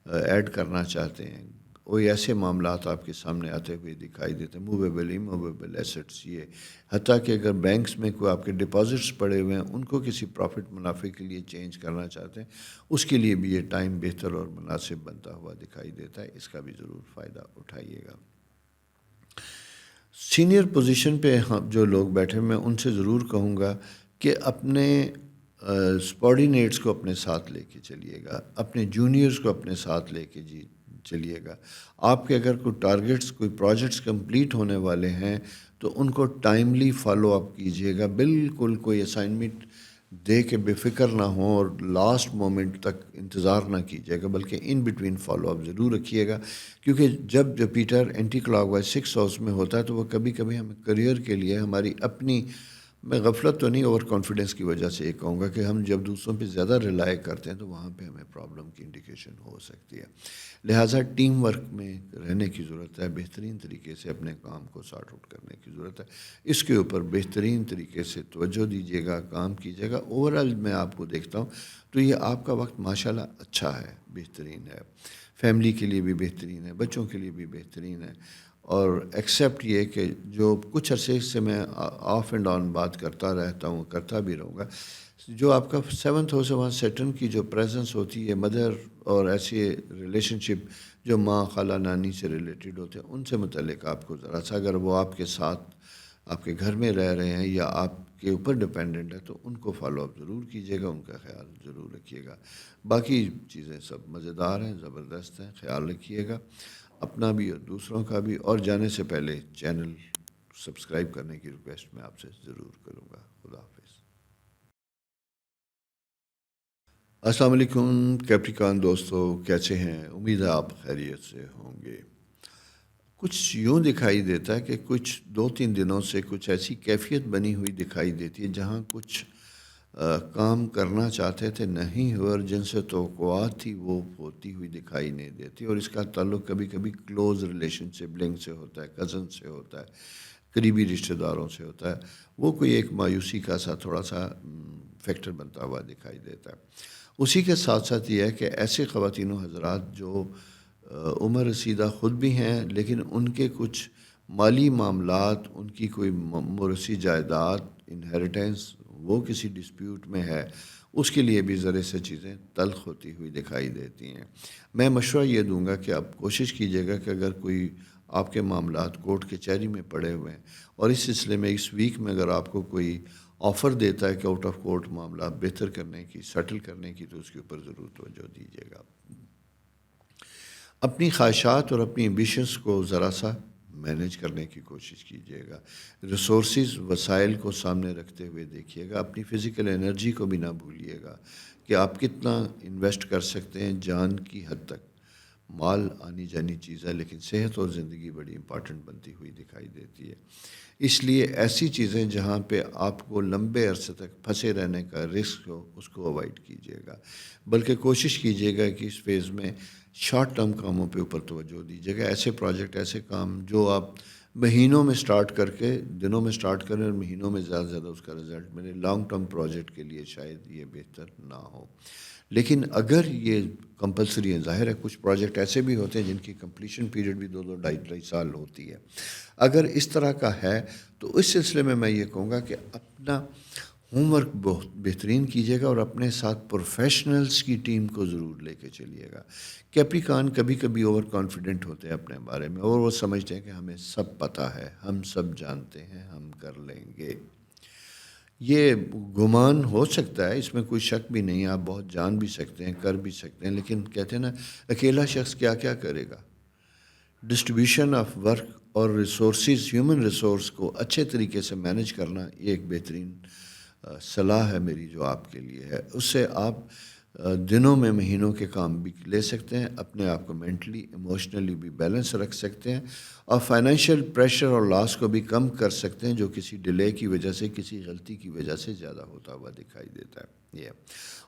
ایڈ کرنا چاہتے ہیں، کوئی ایسے معاملات آپ کے سامنے آتے ہوئے دکھائی دیتے ہیں، موویبل ایموویبل ایسٹس. یہ حتیٰ کہ اگر بینکس میں کوئی آپ کے ڈپازٹس پڑے ہوئے ہیں ان کو کسی پروفٹ منافع کے لیے چینج کرنا چاہتے ہیں، اس کے لیے بھی یہ ٹائم بہتر اور مناسب بنتا ہوا دکھائی دیتا ہے. اس کا بھی ضرور فائدہ اٹھائیے گا. سینئر پوزیشن پہ جو لوگ بیٹھے میں ان سے ضرور کہوں گا کہ اپنے سبارڈینیٹس کو اپنے ساتھ لے کے چلیے گا، اپنے جونیئرز کو اپنے ساتھ لے کے چلیے گا. آپ کے اگر کوئی ٹارگیٹس، کوئی پروجیکٹس کمپلیٹ ہونے والے ہیں تو ان کو ٹائملی فالو اپ کیجیے گا. بالکل کوئی اسائنمنٹ دے کے بے فکر نہ ہوں اور لاسٹ مومنٹ تک انتظار نہ کیجیے گا، بلکہ ان بٹوین فالو اپ ضرور رکھیے گا. کیونکہ جب Jupiter anticlockwise 6 house میں ہوتا ہے تو وہ کبھی کبھی ہمیں کریئر کے لیے ہماری اپنی، میں غفلت تو نہیں، اوور کانفیڈنس کی وجہ سے یہ کہوں گا کہ ہم جب دوسروں پہ زیادہ ریلائی کرتے ہیں تو وہاں پہ ہمیں پرابلم کی انڈیکیشن ہو سکتی ہے. لہٰذا ٹیم ورک میں رہنے کی ضرورت ہے، بہترین طریقے سے اپنے کام کو سارٹ آؤٹ کرنے کی ضرورت ہے. اس کے اوپر بہترین طریقے سے توجہ دیجیے گا، کام کیجیے گا. اوورآل میں آپ کو دیکھتا ہوں تو یہ آپ کا وقت ماشاءاللہ اچھا ہے، بہترین ہے. فیملی کے لیے بھی بہترین ہے، بچوں کے لیے بھی بہترین ہے. اور ایکسیپٹ یہ کہ جو کچھ عرصے سے میں آف اینڈ آن بات کرتا رہتا ہوں، کرتا بھی رہوں گا، جو آپ کا 7th ہاؤس وہاں سیٹرن کی جو پریزنس ہوتی ہے، مدر اور ایسی ریلیشن شپ جو ماں، خالہ، نانی سے ریلیٹڈ ہوتے ہیں، ان سے متعلق آپ کو ذرا سا، اگر وہ آپ کے ساتھ آپ کے گھر میں رہ رہے ہیں یا آپ کے اوپر ڈپینڈنٹ ہے تو ان کو فالو اپ ضرور کیجیے گا، ان کا خیال ضرور رکھیے گا. باقی چیزیں سب مزیدار ہیں، زبردست ہیں. خیال رکھیے گا اپنا بھی اور دوسروں کا بھی. اور جانے سے پہلے چینل سبسکرائب کرنے کی ریکویسٹ میں آپ سے ضرور کروں گا. خدا حافظ. السلام علیکم کیپریکان دوستو، کیسے ہیں؟ امید ہے آپ خیریت سے ہوں گے. کچھ یوں دکھائی دیتا ہے کہ کچھ 2-3 دنوں سے کچھ ایسی کیفیت بنی ہوئی دکھائی دیتی ہے جہاں کچھ کام کرنا چاہتے تھے نہیں ہوئے، اور جن سے توقعات تھی وہ ہوتی ہوئی دکھائی نہیں دیتی، اور اس کا تعلق کبھی کبھی کلوز ریلیشن سبلنگ سے ہوتا ہے، کزن سے ہوتا ہے، قریبی رشتہ داروں سے ہوتا ہے، وہ کوئی ایک مایوسی کا سا تھوڑا سا فیکٹر بنتا ہوا دکھائی دیتا ہے۔ اسی کے ساتھ ساتھ یہ ہے کہ ایسے خواتین و حضرات جو عمر رسیدہ خود بھی ہیں، لیکن ان کے کچھ مالی معاملات، ان کی کوئی موروثی جائیداد انہیریٹنس وہ کسی ڈسپیوٹ میں ہے، اس کے لیے بھی ذرے سے چیزیں تلخ ہوتی ہوئی دکھائی دیتی ہیں۔ میں مشورہ یہ دوں گا کہ آپ کوشش کیجیے گا کہ اگر کوئی آپ کے معاملات کورٹ کچہری میں پڑے ہوئے ہیں اور اس سلسلے میں اس ویک میں اگر آپ کو کوئی آفر دیتا ہے کہ آؤٹ آف کورٹ معاملات بہتر کرنے کی، سیٹل کرنے کی، تو اس کے اوپر ضرور توجہ دیجیے گا۔ اپنی خواہشات اور اپنی ایمبیشنس کو ذرا سا مینیج کرنے کی کوشش کیجیے گا۔ ریسورسز، وسائل کو سامنے رکھتے ہوئے دیکھیے گا۔ اپنی فزیکل انرجی کو بھی نہ بھولیے گا کہ آپ کتنا انویسٹ کر سکتے ہیں جان کی حد تک۔ مال آنی جانی چیز ہے، لیکن صحت اور زندگی بڑی امپارٹنٹ بنتی ہوئی دکھائی دیتی ہے۔ اس لیے ایسی چیزیں جہاں پہ آپ کو لمبے عرصے تک پھنسے رہنے کا رسک ہو، اس کو اوائڈ کیجیے گا، بلکہ کوشش کیجیے گا کہ اس فیز میں شارٹ ٹرم کاموں پہ اوپر توجہ دیجیے گا۔ ایسے پروجیکٹ، ایسے کام جو آپ مہینوں میں سٹارٹ کر کے دنوں میں سٹارٹ کریں اور مہینوں میں زیادہ سے زیادہ اس کا رزلٹ ملے، لانگ ٹرم پروجیکٹ کے لیے شاید یہ بہتر نہ ہو۔ لیکن اگر یہ کمپلسری ہے، ظاہر ہے کچھ پروجیکٹ ایسے بھی ہوتے ہیں جن کی کمپلیشن پیریڈ بھی 2 2 سال ہوتی ہے۔ اگر اس طرح کا ہے تو اس سلسلے میں میں یہ کہوں گا کہ اپنا ہوم ورک بہت بہترین کیجیے گا اور اپنے ساتھ پروفیشنلز کی ٹیم کو ضرور لے کے چلیے گا۔ کیپریکان کبھی کبھی اوور کانفیڈنٹ ہوتے ہیں اپنے بارے میں، اور وہ سمجھتے ہیں کہ ہمیں سب پتہ ہے، ہم سب جانتے ہیں، ہم کر لیں گے۔ یہ گمان ہو سکتا ہے، اس میں کوئی شک بھی نہیں ہے، آپ بہت جان بھی سکتے ہیں، کر بھی سکتے ہیں، لیکن کہتے ہیں نا اکیلا شخص کیا کیا کرے گا۔ ڈسٹریبیوشن آف ورک اور ریسورسز، ہیومن ریسورس کو اچھے طریقے سے مینیج کرنا یہ ایک بہترین صلاح ہے میری جو آپ کے لیے ہے۔ اس سے آپ دنوں میں مہینوں کے کام بھی لے سکتے ہیں، اپنے آپ کو مینٹلی ایموشنلی بھی بیلنس رکھ سکتے ہیں، اور فائنینشیل پریشر اور لاس کو بھی کم کر سکتے ہیں جو کسی ڈیلے کی وجہ سے، کسی غلطی کی وجہ سے زیادہ ہوتا ہوا دکھائی دیتا ہے۔ یہ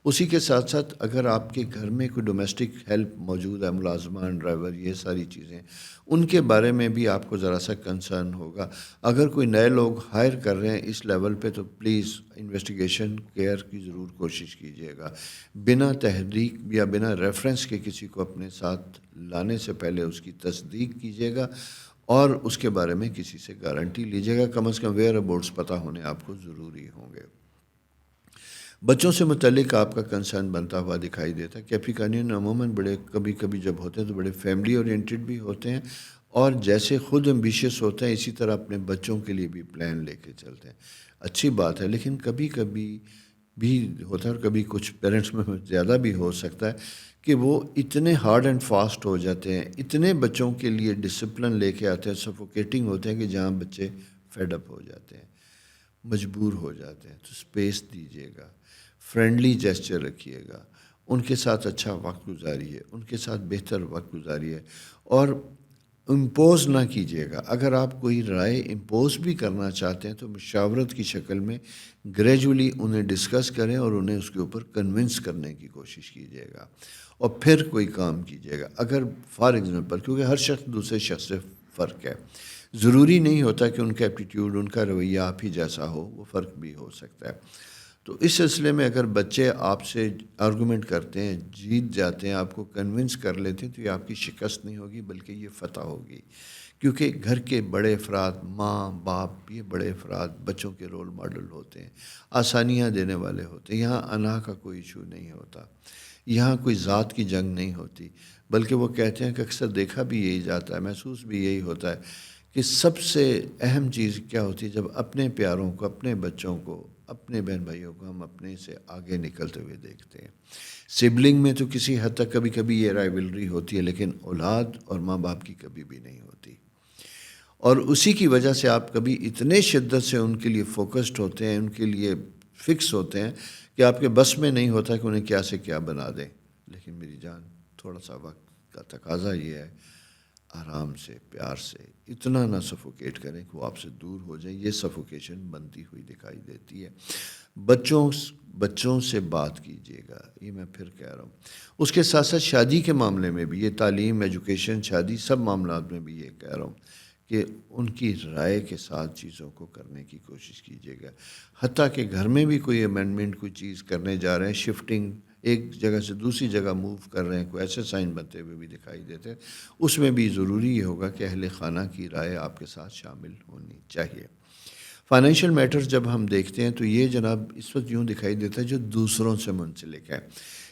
اسی کے ساتھ ساتھ اگر آپ کے گھر میں کوئی ڈومیسٹک ہیلپ موجود ہے، ملازمان، ڈرائیور، یہ ساری چیزیں، ان کے بارے میں بھی آپ کو ذرا سا کنسرن ہوگا۔ اگر کوئی نئے لوگ ہائر کر رہے ہیں اس لیول پہ تو پلیز انویسٹیگیشن کیئر کی ضرور کوشش کیجیے گا۔ بنا تحریک یا بنا ریفرنس کے کسی کو اپنے ساتھ لانے سے پہلے اس کی تصدیق کیجیے گا اور اس کے بارے میں کسی سے گارنٹی لیجیے گا۔ کم از کم ویئر اباؤٹس پتہ ہونے آپ کو ضروری ہوں گے۔ بچوں سے متعلق آپ کا کنسرن بنتا ہوا دکھائی دیتا ہے۔ کیپریکانین عموماً بڑے کبھی کبھی جب ہوتے ہیں تو بڑے فیملی اورینٹڈ بھی ہوتے ہیں، اور جیسے خود ایمبیشیس ہوتے ہیں اسی طرح اپنے بچوں کے لیے بھی پلان لے کے چلتے ہیں۔ اچھی بات ہے، لیکن کبھی کبھی بھی ہوتا ہے، اور کبھی کچھ پیرنٹس میں زیادہ بھی ہو سکتا ہے کہ وہ اتنے ہارڈ اینڈ فاسٹ ہو جاتے ہیں، اتنے بچوں کے لیے ڈسپلن لے کے آتے ہیں، سفوکیٹنگ ہوتے ہیں کہ جہاں بچے فیڈ اپ ہو جاتے ہیں، مجبور ہو جاتے ہیں۔ تو اسپیس دیجیے گا، فرینڈلی جیسچر رکھیے گا، ان کے ساتھ اچھا وقت گزاریے، ان کے ساتھ بہتر وقت گزاریے، اور امپوز نہ کیجیے گا۔ اگر آپ کوئی رائے امپوز بھی کرنا چاہتے ہیں تو مشاورت کی شکل میں گریجولی انہیں ڈسکس کریں اور انہیں اس کے اوپر کنونس کرنے کی کوشش کیجیے گا، اور پھر کوئی کام کیجیے گا۔ اگر فار ایگزامپل، کیونکہ ہر شخص دوسرے شخص سے فرق ہے، ضروری نہیں ہوتا کہ ان کا ایپٹیٹیوڈ، ان کا رویہ آپ ہی جیسا ہو، وہ فرق بھی ہو سکتا ہے۔ تو اس سلسلے میں اگر بچے آپ سے آرگومنٹ کرتے ہیں، جیت جاتے ہیں، آپ کو کنونس کر لیتے ہیں، تو یہ آپ کی شکست نہیں ہوگی بلکہ یہ فتح ہوگی، کیونکہ گھر کے بڑے افراد، ماں باپ، یہ بڑے افراد بچوں کے رول ماڈل ہوتے ہیں، آسانیاں دینے والے ہوتے ہیں۔ یہاں انا کا کوئی ایشو نہیں ہوتا، یہاں کوئی ذات کی جنگ نہیں ہوتی، بلکہ وہ کہتے ہیں کہ اکثر دیکھا بھی یہی جاتا ہے، محسوس بھی یہی ہوتا ہے کہ سب سے اہم چیز کیا ہوتی ہے جب اپنے پیاروں کو، اپنے بچوں کو، اپنے بہن بھائیوں کو ہم اپنے سے آگے نکلتے ہوئے دیکھتے ہیں۔ سبلنگ میں تو کسی حد تک کبھی کبھی یہ رائیولری ہوتی ہے، لیکن اولاد اور ماں باپ کی کبھی بھی نہیں ہوتی، اور اسی کی وجہ سے آپ کبھی اتنے شدت سے ان کے لیے فوکسڈ ہوتے ہیں، ان کے لیے فکس ہوتے ہیں کہ آپ کے بس میں نہیں ہوتا کہ انہیں کیا سے کیا بنا دیں۔ لیکن میری جان، تھوڑا سا وقت کا تقاضا یہ ہے، آرام سے، پیار سے، اتنا نہ سفوکیٹ کریں کہ وہ آپ سے دور ہو جائیں. یہ سفوکیشن بنتی ہوئی دکھائی دیتی ہے. بچوں سے بات کیجیے گا، یہ میں پھر کہہ رہا ہوں. اس کے ساتھ ساتھ شادی کے معاملے میں بھی، یہ تعلیم، ایجوکیشن، شادی، سب معاملات میں بھی یہ کہہ رہا ہوں کہ ان کی رائے کے ساتھ چیزوں کو کرنے کی کوشش کیجیے گا. حتیٰ کہ گھر میں بھی کوئی امینڈمنٹ، کوئی چیز کرنے جا رہے ہیں، شفٹنگ ایک جگہ سے دوسری جگہ موو کر رہے ہیں، کوئی ایسے سائن بنتے ہوئے بھی دکھائی دیتے ہیں، اس میں بھی ضروری یہ ہوگا کہ اہل خانہ کی رائے آپ کے ساتھ شامل ہونی چاہیے. فائنینشیل میٹرز جب ہم دیکھتے ہیں تو یہ جناب اس وقت یوں دکھائی دیتا ہے جو دوسروں سے منسلک ہے.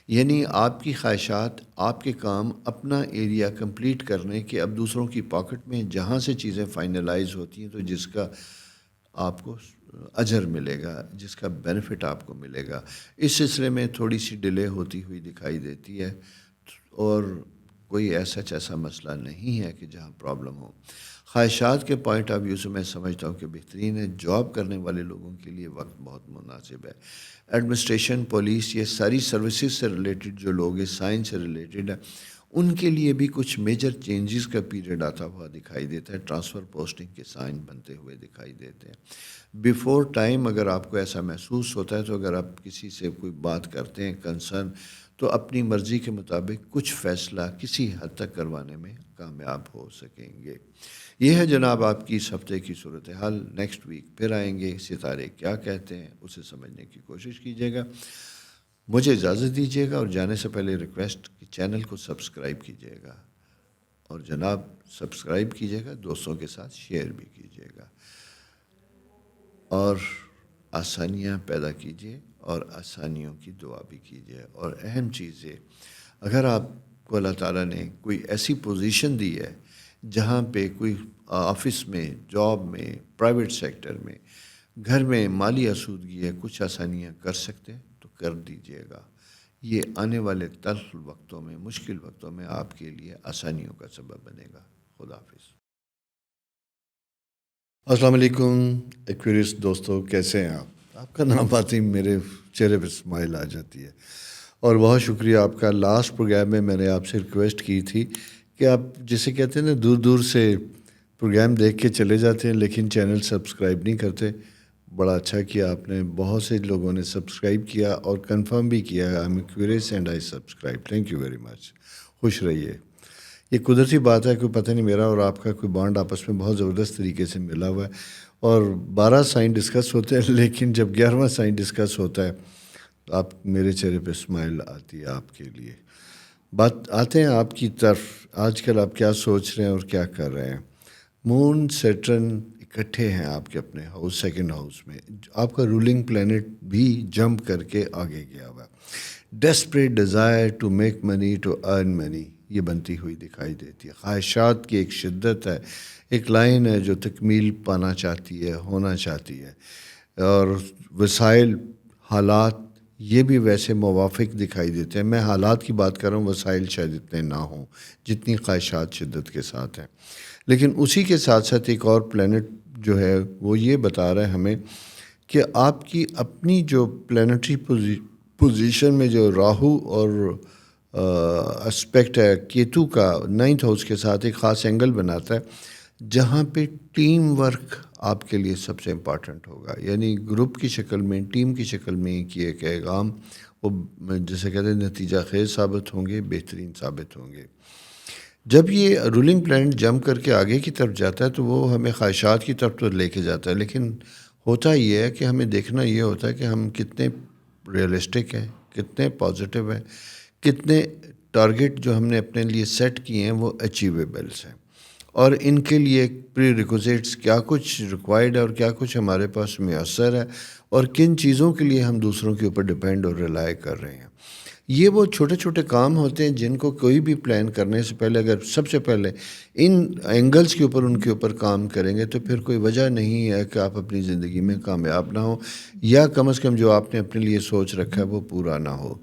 یعنی آپ کی خواہشات، آپ کے کام، اپنا ایریا کمپلیٹ کرنے کے اب دوسروں کی پاکٹ میں جہاں سے چیزیں فائنلائز ہوتی ہیں تو جس کا آپ کو اجر ملے گا، جس کا بینیفٹ آپ کو ملے گا، اس سلسلے میں تھوڑی سی ڈیلے ہوتی ہوئی دکھائی دیتی ہے. اور کوئی ایسا مسئلہ نہیں ہے کہ جہاں پرابلم ہو. خواہشات کے پوائنٹ آف ویو سے میں سمجھتا ہوں کہ بہترین ہے. جاب کرنے والے لوگوں کے لیے وقت بہت مناسب ہے. ایڈمنسٹریشن، پولیس، یہ ساری سروسز سے ریلیٹڈ جو لوگ ہیں، سائنس سے ریلیٹڈ ہے، ان کے لیے بھی کچھ میجر چینجز کا پیریڈ آتا ہوا دکھائی دیتا ہے. ٹرانسفر پوسٹنگ کے سائن بنتے ہوئے دکھائی دیتے ہیں. بیفور ٹائم اگر آپ کو ایسا محسوس ہوتا ہے تو اگر آپ کسی سے کوئی بات کرتے ہیں، کنسرن، تو اپنی مرضی کے مطابق کچھ فیصلہ کسی حد تک کروانے میں کامیاب ہو سکیں گے. یہ ہے جناب آپ کی اس ہفتے کی صورتحال. نیکسٹ ویک پھر آئیں گے. ستارے کیا کہتے ہیں اسے سمجھنے کی کوشش کیجیے گا. مجھے اجازت دیجیے گا اور جانے سے پہلے ریکویسٹ کہ چینل کو سبسکرائب کیجیے گا، اور جناب سبسکرائب کیجیے گا، دوستوں کے ساتھ شیئر بھی کیجیے گا، اور آسانیاں پیدا کیجیے اور آسانیوں کی دعا بھی کیجیے. اور اہم چیز یہ، اگر آپ کو اللہ تعالیٰ نے کوئی ایسی پوزیشن دی ہے جہاں پہ کوئی آفس میں، جاب میں، پرائیویٹ سیکٹر میں، گھر میں مالی آسودگی ہے، کچھ آسانیاں کر سکتے ہیں تو کر دیجیے گا. یہ آنے والے تلخ وقتوں میں، مشکل وقتوں میں آپ کے لیے آسانیوں کا سبب بنے گا. خدا حافظ. السلام علیکم ایکویریس دوستو، کیسے ہیں آپ کا نام آتے ہی میرے چہرے پہ اسمائل آ جاتی ہے. اور بہت شکریہ آپ کا. لاسٹ پروگرام میں نے آپ سے ریکویسٹ کی تھی کہ آپ جسے کہتے ہیں نا، دور دور سے پروگرام دیکھ کے چلے جاتے ہیں لیکن چینل سبسکرائب نہیں کرتے. بڑا اچھا کیا آپ نے. بہت سے لوگوں نے سبسکرائب کیا اور کنفرم بھی کیا، I am Aquarius and I subscribe. Thank you very much. خوش رہیے. یہ قدرتی بات ہے، کوئی پتہ نہیں، میرا اور آپ کا کوئی بانڈ آپس میں بہت زبردست طریقے سے ملا ہوا ہے. اور 12 سائن ڈسکس ہوتے ہیں لیکن جب 11واں سائن ڈسکس ہوتا ہے آپ میرے چہرے پہ اسمائل آتی ہے آپ کے لیے. بات آتے ہیں آپ کی طرف. آج کل آپ کیا سوچ رہے ہیں اور کیا کر رہے ہیں؟ مون، سیٹرن اکٹھے ہیں آپ کے اپنے ہاؤس، سیکنڈ ہاؤس میں. آپ کا رولنگ پلینٹ بھی جمپ کر کے آگے گیا ہوا ہے. Desperate desire to make money, to earn money, یہ بنتی ہوئی دکھائی دیتی ہے. خواہشات کی ایک شدت ہے، ایک لائن ہے جو تکمیل پانا چاہتی ہے، ہونا چاہتی ہے. اور وسائل، حالات، یہ بھی ویسے موافق دکھائی دیتے ہیں. میں حالات کی بات کر رہا ہوں، وسائل شاید اتنے نہ ہوں جتنی خواہشات شدت کے ساتھ ہیں. لیکن اسی کے ساتھ ساتھ ایک اور پلینٹ جو ہے وہ یہ بتا رہا ہے ہمیں کہ آپ کی اپنی جو پلینٹری پوزیشن میں جو راہو اور اسپیکٹ ہے کیتو کا 9th ہاؤس کے ساتھ ایک خاص اینگل بناتا ہے جہاں پہ ٹیم ورک آپ کے لیے سب سے امپارٹنٹ ہوگا. یعنی گروپ کی شکل میں، ٹیم کی شکل میں کیے گئے کام وہ جیسے کہتے ہیں نتیجہ خیز ثابت ہوں گے، بہترین ثابت ہوں گے. جب یہ رولنگ پلانٹ جمپ کر کے آگے کی طرف جاتا ہے تو وہ ہمیں خواہشات کی طرف تو لے کے جاتا ہے، لیکن ہوتا یہ ہے کہ ہمیں دیکھنا یہ ہوتا ہے کہ ہم کتنے ریئلسٹک ہیں، کتنے پازیٹیو ہیں، کتنے ٹارگٹ جو ہم نے اپنے لیے سیٹ کیے ہیں وہ اچیویبلس ہیں، اور ان کے لیے پری ریکوزیٹس کیا کچھ ریکوائرڈ ہے اور کیا کچھ ہمارے پاس میسر ہے، اور کن چیزوں کے لیے ہم دوسروں کے اوپر ڈپینڈ اور ریلائی کر رہے ہیں. یہ وہ چھوٹے چھوٹے کام ہوتے ہیں جن کو کوئی بھی پلان کرنے سے پہلے اگر سب سے پہلے ان اینگلز کے اوپر ان کے اوپر کام کریں گے تو پھر کوئی وجہ نہیں ہے کہ آپ اپنی زندگی میں کامیاب نہ ہوں، یا کم از کم جو آپ نے اپنے لیے سوچ رکھا ہے وہ پورا نہ ہو.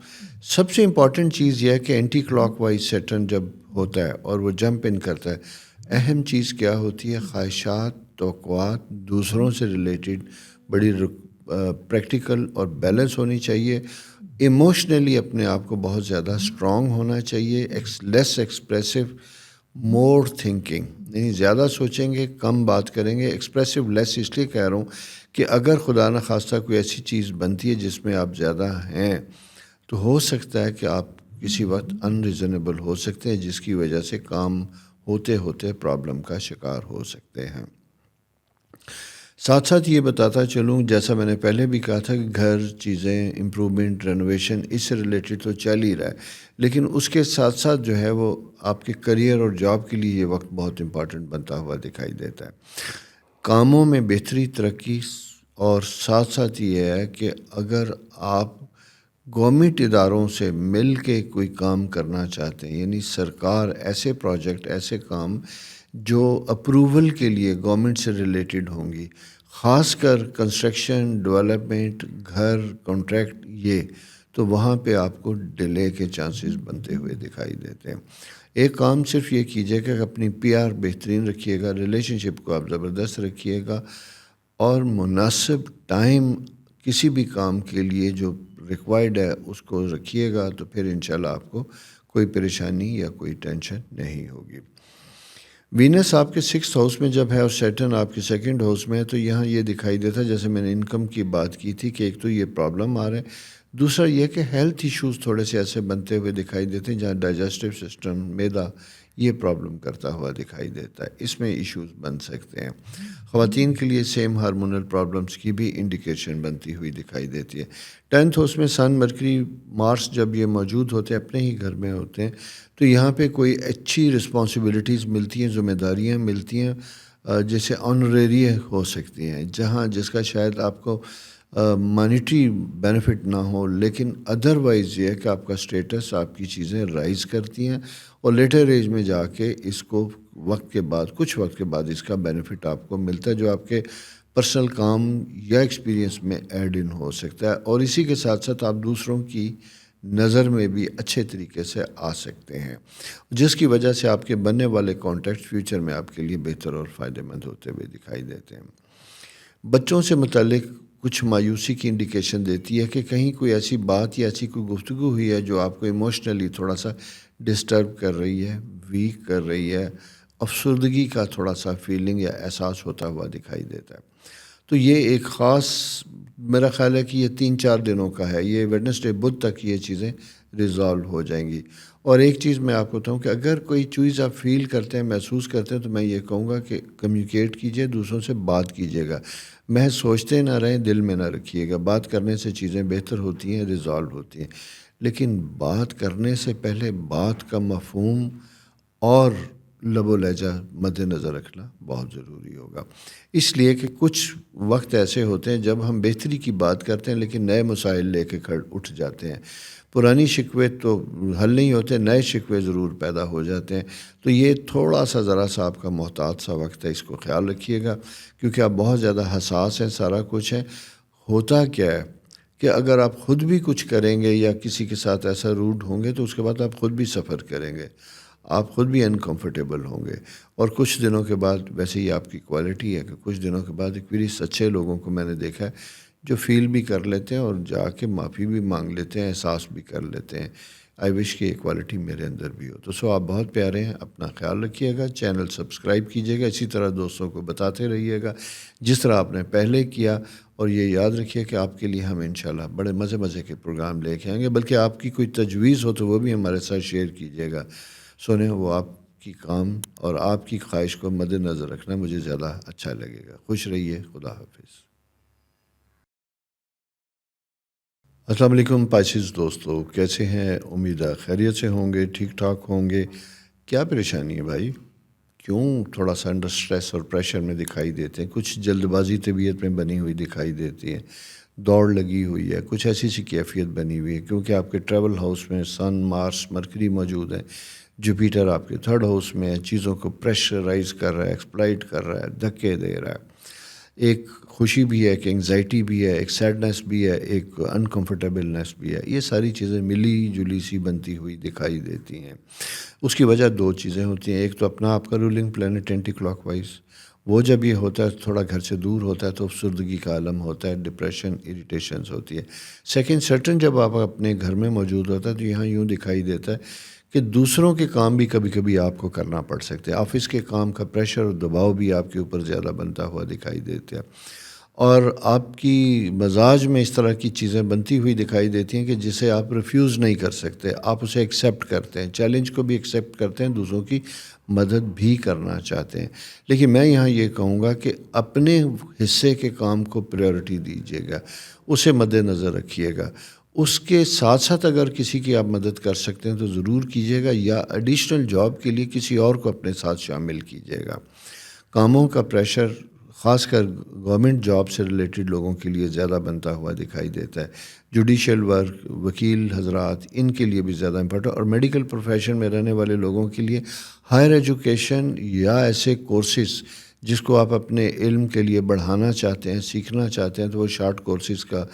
سب سے امپورٹنٹ چیز یہ ہے کہ اینٹی کلاک وائز سیٹرن جب ہوتا ہے اور وہ جمپ ان کرتا ہے، اہم چیز کیا ہوتی ہے؟ خواہشات، توقعات، دوسروں سے ریلیٹڈ بڑی پریکٹیکل اور بیلنس ہونی چاہیے. ایموشنلی اپنے آپ کو بہت زیادہ اسٹرانگ ہونا چاہیے، لیس ایکسپریسو، مور تھنکنگ، یعنی زیادہ سوچیں گے، کم بات کریں گے. ایکسپریسو لیس اس لیے کہہ رہا ہوں کہ اگر خدا نخواستہ کوئی ایسی چیز بنتی ہے جس میں آپ زیادہ ہیں تو ہو سکتا ہے کہ آپ کسی وقت ان ریزنیبل ہو سکتے ہیں، جس کی وجہ سے کام ہوتے ہوتے پرابلم کا شکار ہو سکتے ہیں. ساتھ ساتھ یہ بتاتا چلوں، جیسا میں نے پہلے بھی کہا تھا کہ گھر، چیزیں، امپرومنٹ، رینوویشن اس سے ریلیٹڈ تو چل ہی رہا ہے، لیکن اس کے ساتھ ساتھ جو ہے وہ آپ کے کریئر اور جاب کے لیے یہ وقت بہت امپارٹنٹ بنتا ہوا دکھائی دیتا ہے. کاموں میں بہتری، ترقی، اور ساتھ ساتھ یہ ہے کہ اگر آپ گورنمنٹ اداروں سے مل کے کوئی کام کرنا چاہتے ہیں، یعنی سرکار ایسے پروجیکٹ، ایسے کام جو اپروول کے لیے گورنمنٹ سے ریلیٹڈ ہوں گی، خاص کر کنسٹرکشن، ڈیولپمنٹ، گھر، کانٹریکٹ، یہ تو وہاں پہ آپ کو ڈیلے کے چانسز بنتے ہوئے دکھائی دیتے ہیں. ایک کام صرف یہ کیجیے کہ اپنی پی آر بہترین رکھیے گا، ریلیشن شپ کو آپ زبردست رکھیے گا، اور مناسب ٹائم کسی بھی کام کے لیے جو ریکوائرڈ ہے اس کو رکھیے گا، تو پھر انشاءاللہ آپ کو کوئی پریشانی یا کوئی ٹینشن نہیں ہوگی. وینس آپ کے 6th ہاؤس میں جب ہے اور سیٹرن آپ کے 2nd ہاؤس میں ہے، تو یہاں یہ دکھائی دیتا ہے، جیسے میں نے انکم کی بات کی تھی، کہ ایک تو یہ پرابلم آ رہا ہے، دوسرا یہ کہ ہیلتھ ایشوز تھوڑے سے ایسے بنتے ہوئے دکھائی دیتے ہیں جہاں ڈائجسٹو سسٹم، میدا، یہ پرابلم کرتا ہوا دکھائی دیتا ہے، اس میں ایشوز بن سکتے ہیں. خواتین کے لیے سیم ہارمونل پرابلمس کی بھی انڈیکیشن بنتی ہوئی دکھائی دیتی ہے. 10th ہاؤس میں سن، مرکری، مارس جب یہ موجود ہوتے ہیں، اپنے ہی گھر میں ہوتے ہیں، تو یہاں پہ کوئی اچھی رسپانسبلٹیز ملتی ہیں، ذمہ داریاں ملتی ہیں، جیسے آنریری ہو سکتی ہیں، جس کا شاید آپ کو مانیٹری بینیفٹ نہ ہو، لیکن ادروائز یہ ہے کہ آپ کا اسٹیٹس، آپ کی چیزیں رائز کرتی ہیں، اور لیٹر ایج میں جا کے اس کو کچھ وقت کے بعد اس کا بینیفٹ آپ کو ملتا ہے، جو آپ کے پرسنل کام یا ایکسپیرینس میں ایڈ ان ہو سکتا ہے، اور اسی کے ساتھ ساتھ آپ دوسروں کی نظر میں بھی اچھے طریقے سے آ سکتے ہیں، جس کی وجہ سے آپ کے بننے والے کانٹیکٹ فیوچر میں آپ کے لیے بہتر اور فائدہ مند ہوتے ہوئے دکھائی دیتے ہیں. بچوں سے متعلق کچھ مایوسی کی انڈیکیشن دیتی ہے کہ کہیں کوئی ایسی بات یا ایسی کوئی گفتگو ہوئی ہے جو آپ کو ایموشنلی تھوڑا سا ڈسٹرب کر رہی ہے، ویک کر رہی ہے، افسردگی کا تھوڑا سا فیلنگ یا احساس ہوتا ہوا دکھائی دیتا ہے. تو یہ ایک خاص، میرا خیال ہے کہ یہ 3-4 دنوں کا ہے، یہ ویڈنسڈے، بدھ تک یہ چیزیں ریزالو ہو جائیں گی. اور ایک چیز میں آپ کو بتاؤں کہ اگر کوئی چیز آپ فیل کرتے ہیں، محسوس کرتے ہیں، تو میں یہ کہوں گا کہ کمیونیکیٹ کیجئے، دوسروں سے بات کیجئے گا. محض سوچتے نہ رہیں، دل میں نہ رکھیے گا. بات کرنے سے چیزیں بہتر ہوتی ہیں، ریزالو ہوتی ہیں، لیکن بات کرنے سے پہلے بات کا مفہوم اور لب و لہجہ مد نظر رکھنا بہت ضروری ہوگا. اس لیے کہ کچھ وقت ایسے ہوتے ہیں جب ہم بہتری کی بات کرتے ہیں لیکن نئے مسائل لے کے اٹھ جاتے ہیں. پرانی شکوے تو حل نہیں ہوتے، نئے شکوے ضرور پیدا ہو جاتے ہیں. تو یہ تھوڑا سا ذرا سا آپ کا محتاط سا وقت ہے، اس کو خیال رکھیے گا، کیونکہ آپ بہت زیادہ حساس ہیں، سارا کچھ ہے. ہوتا کیا ہے کہ اگر آپ خود بھی کچھ کریں گے یا کسی کے ساتھ ایسا روڈ ہوں گے، تو اس کے بعد آپ خود بھی سفر کریں گے، آپ خود بھی انکمفرٹیبل ہوں گے. اور کچھ دنوں کے بعد، ویسے ہی آپ کی کوالٹی ہے کہ کچھ دنوں کے بعد ایک ویری سچے لوگوں کو میں نے دیکھا ہے جو فیل بھی کر لیتے ہیں اور جا کے معافی بھی مانگ لیتے ہیں، احساس بھی کر لیتے ہیں. آئی وش کہ یہ کوالٹی میرے اندر بھی ہو. تو آپ بہت پیارے ہیں، اپنا خیال رکھیے گا، چینل سبسکرائب کیجیے گا، اسی طرح دوستوں کو بتاتے رہیے گا جس طرح آپ نے پہلے کیا. اور یہ یاد رکھیے کہ آپ کے لیے ہم انشاءاللہ بڑے مزے کے پروگرام لے کے آئیں گے، بلکہ آپ کی کوئی تجویز ہو تو وہ بھی ہمارے ساتھ شیئر کیجیے گا. سنیں، وہ آپ کی کام اور آپ کی خواہش کو مد نظر رکھنا مجھے زیادہ اچھا لگے گا. خوش رہیے، خدا حافظ. السلام علیکم پائسیز دوستو، کیسے ہیں؟ امید ہے خیریت سے ہوں گے، ٹھیک ٹھاک ہوں گے. کیا پریشانی ہے بھائی؟ کیوں تھوڑا سا انڈر سٹریس اور پریشر میں دکھائی دیتے ہیں؟ کچھ جلد بازی طبیعت میں بنی ہوئی دکھائی دیتی ہے، دوڑ لگی ہوئی ہے، کچھ ایسی سی کیفیت بنی ہوئی ہے، کیونکہ آپ کے ٹریول ہاؤس میں سن، مارس، مرکری موجود ہے. جوپیٹر آپ کے 3rd ہاؤس میں ہے، چیزوں کو پریشرائز کر رہا ہے، ایکسپلائٹ کر رہا ہے، دھکے دے رہا ہے. ایک خوشی بھی ہے، ایک انگزائٹی بھی ہے، ایک سیڈنس بھی ہے، ایک انکمفرٹیبلنس بھی ہے. یہ ساری چیزیں ملی جلی سی بنتی ہوئی دکھائی دیتی ہیں. اس کی وجہ 2 چیزیں ہوتی ہیں. ایک تو اپنا آپ کا ruling planet anticlockwise, وہ جب یہ ہوتا ہے تھوڑا گھر سے دور ہوتا ہے تو افسردگی کا عالم ہوتا ہے، ڈپریشن، اریٹیشنز ہوتی ہے. سیکنڈ، سیٹرن جب آپ اپنے گھر میں موجود ہوتا ہے تو یہاں یوں دکھائی دیتا ہے کہ دوسروں کے کام بھی کبھی کبھی آپ کو کرنا پڑ سکتے ہیں. آفس کے کام کا پریشر اور دباؤ بھی آپ کے اوپر زیادہ بنتا ہوا دکھائی دیتا ہے، اور آپ کی مزاج میں اس طرح کی چیزیں بنتی ہوئی دکھائی دیتی ہیں کہ جسے آپ ریفیوز نہیں کر سکتے، آپ اسے ایکسیپٹ کرتے ہیں، چیلنج کو بھی ایکسیپٹ کرتے ہیں، دوسروں کی مدد بھی کرنا چاہتے ہیں. لیکن میں یہاں یہ کہوں گا کہ اپنے حصے کے کام کو پریورٹی دیجیے گا، اسے مد نظر رکھیے گا. اس کے ساتھ ساتھ اگر کسی کی آپ مدد کر سکتے ہیں تو ضرور کیجیے گا، یا ایڈیشنل جاب کے لیے کسی اور کو اپنے ساتھ شامل کیجیے گا. کاموں کا پریشر خاص کر گورنمنٹ جاب سے ریلیٹڈ لوگوں کے لیے زیادہ بنتا ہوا دکھائی دیتا ہے. جوڈیشل ورک، وکیل حضرات، ان کے لیے بھی زیادہ امپورٹنٹ، اور میڈیکل پروفیشن میں رہنے والے لوگوں کے لیے ہائر ایجوکیشن یا ایسے کورسز جس کو آپ اپنے علم کے لیے بڑھانا چاہتے ہیں، سیکھنا چاہتے ہیں، تو وہ شارٹ کورسز کا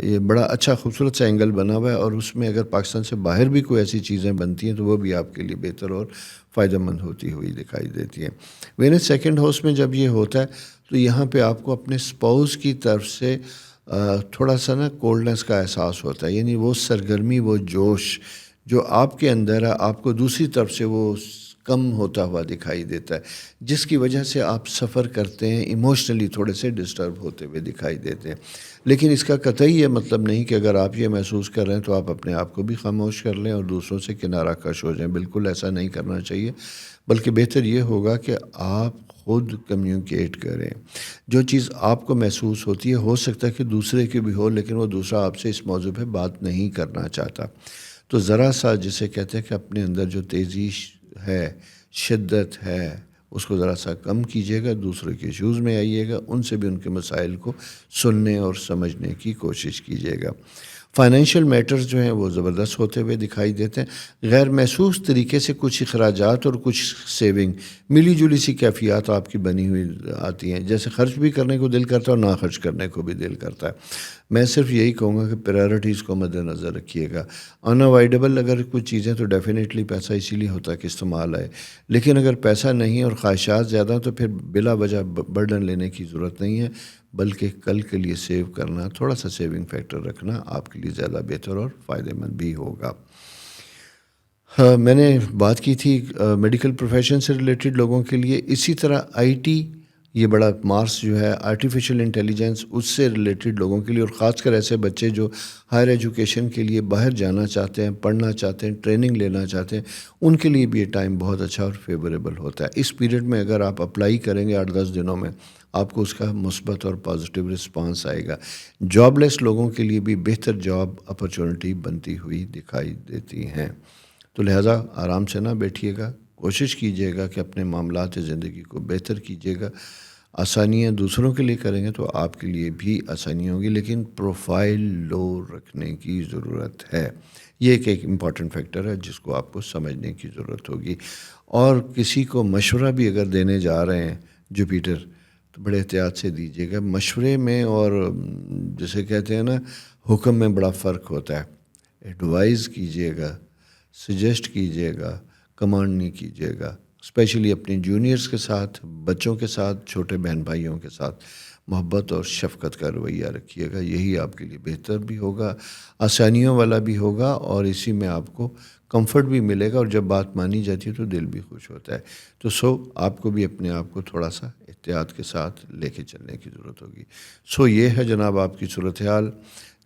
یہ بڑا اچھا خوبصورت سا اینگل بنا ہوا ہے، اور اس میں اگر پاکستان سے باہر بھی کوئی ایسی چیزیں بنتی ہیں تو وہ بھی آپ کے لیے بہتر اور فائدہ مند ہوتی ہوئی دکھائی دیتی ہیں. ویرس سیکنڈ ہاؤس میں جب یہ ہوتا ہے تو یہاں پہ آپ کو اپنے اسپاؤس کی طرف سے تھوڑا سا نا کولڈنس کا احساس ہوتا ہے، یعنی وہ سرگرمی، وہ جوش جو آپ کے اندر ہے آپ کو دوسری طرف سے وہ کم ہوتا ہوا دکھائی دیتا ہے، جس کی وجہ سے آپ سفر کرتے ہیں، ایموشنلی تھوڑے سے ڈسٹرب ہوتے ہوئے دکھائی دیتے ہیں. لیکن اس کا قطعی یہ مطلب نہیں کہ اگر آپ یہ محسوس کر رہے ہیں تو آپ اپنے آپ کو بھی خاموش کر لیں اور دوسروں سے کنارہ کش ہو جائیں. بالکل ایسا نہیں کرنا چاہیے، بلکہ بہتر یہ ہوگا کہ آپ خود کمیونیکیٹ کریں. جو چیز آپ کو محسوس ہوتی ہے ہو سکتا ہے کہ دوسرے کی بھی ہو، لیکن وہ دوسرا آپ سے اس موضوع پہ بات نہیں کرنا چاہتا. تو ذرا سا جسے کہتے ہیں کہ اپنے اندر جو تیزی ہے، شدت ہے، اس کو ذرا سا کم کیجیے گا، دوسرے کے ایشوز میں آئیے گا، ان سے بھی ان کے مسائل کو سننے اور سمجھنے کی کوشش کیجیے گا. فائنینشیل میٹرز جو ہیں وہ زبردست ہوتے ہوئے دکھائی دیتے ہیں. غیر محسوس طریقے سے کچھ اخراجات اور کچھ سیونگ، ملی جلی سی کیفیات آپ کی بنی ہوئی آتی ہیں، جیسے خرچ بھی کرنے کو دل کرتا ہے اور نہ خرچ کرنے کو بھی دل کرتا ہے. میں صرف یہی کہوں گا کہ پریورٹیز کو مد نظر رکھیے گا. انوائڈیبل اگر کچھ چیزیں تو ڈیفینیٹلی پیسہ اسی لیے ہوتا ہے کہ استعمال آئے، لیکن اگر پیسہ نہیں اور خواہشات زیادہ تو پھر بلا وجہ برڈن لینے کی ضرورت نہیں ہے، بلکہ کل کے لیے سیو کرنا، تھوڑا سا سیونگ فیکٹر رکھنا آپ کے لیے زیادہ بہتر اور فائدہ مند بھی ہوگا. میں نے بات کی تھی میڈیکل پروفیشن سے ریلیٹڈ لوگوں کے لیے. اسی طرح آئی ٹی، یہ بڑا مارس جو ہے آرٹیفیشل انٹیلیجنس، اس سے ریلیٹڈ لوگوں کے لیے، اور خاص کر ایسے بچے جو ہائر ایجوکیشن کے لیے باہر جانا چاہتے ہیں، پڑھنا چاہتے ہیں، ٹریننگ لینا چاہتے ہیں، ان کے لیے بھی یہ ٹائم بہت اچھا اور فیوریبل ہوتا ہے. اس پیریڈ میں اگر آپ اپلائی کریں گے 8-10 دنوں میں، آپ کو اس کا مثبت اور پازیٹیو رسپانس آئے گا. جاب لیس لوگوں کے لیے بھی بہتر جاب اپرچونٹی بنتی ہوئی دکھائی دیتی ہیں. تو لہٰذا آرام سے نہ بیٹھیے گا، کوشش کیجیے گا کہ اپنے معاملات زندگی کو بہتر کیجیے گا. آسانیاں دوسروں کے لیے کریں گے تو آپ کے لیے بھی آسانی ہوگی، لیکن پروفائل لو رکھنے کی ضرورت ہے. یہ ایک امپورٹنٹ فیکٹر ہے جس کو آپ کو سمجھنے کی ضرورت ہوگی. اور کسی کو مشورہ بھی اگر دینے جا رہے ہیں جوپیٹر، تو بڑے احتیاط سے دیجیے گا. مشورے میں اور جسے کہتے ہیں نا حکم میں بڑا فرق ہوتا ہے. ایڈوائز کیجیے گا، سجیسٹ کیجیے گا، کمانڈ نہیں کیجیے گا. اسپیشلی اپنے جونیئرز کے ساتھ، بچوں کے ساتھ، چھوٹے بہن بھائیوں کے ساتھ محبت اور شفقت کا رویہ رکھیے گا. یہی آپ کے لیے بہتر بھی ہوگا، آسانیوں والا بھی ہوگا، اور اسی میں آپ کو کمفرٹ بھی ملے گا، اور جب بات مانی جاتی ہے تو دل بھی خوش ہوتا ہے. تو آپ کو بھی اپنے آپ کو تھوڑا سا احتیاط کے ساتھ لے کے چلنے کی ضرورت ہوگی. یہ ہے جناب آپ کی صورتحال.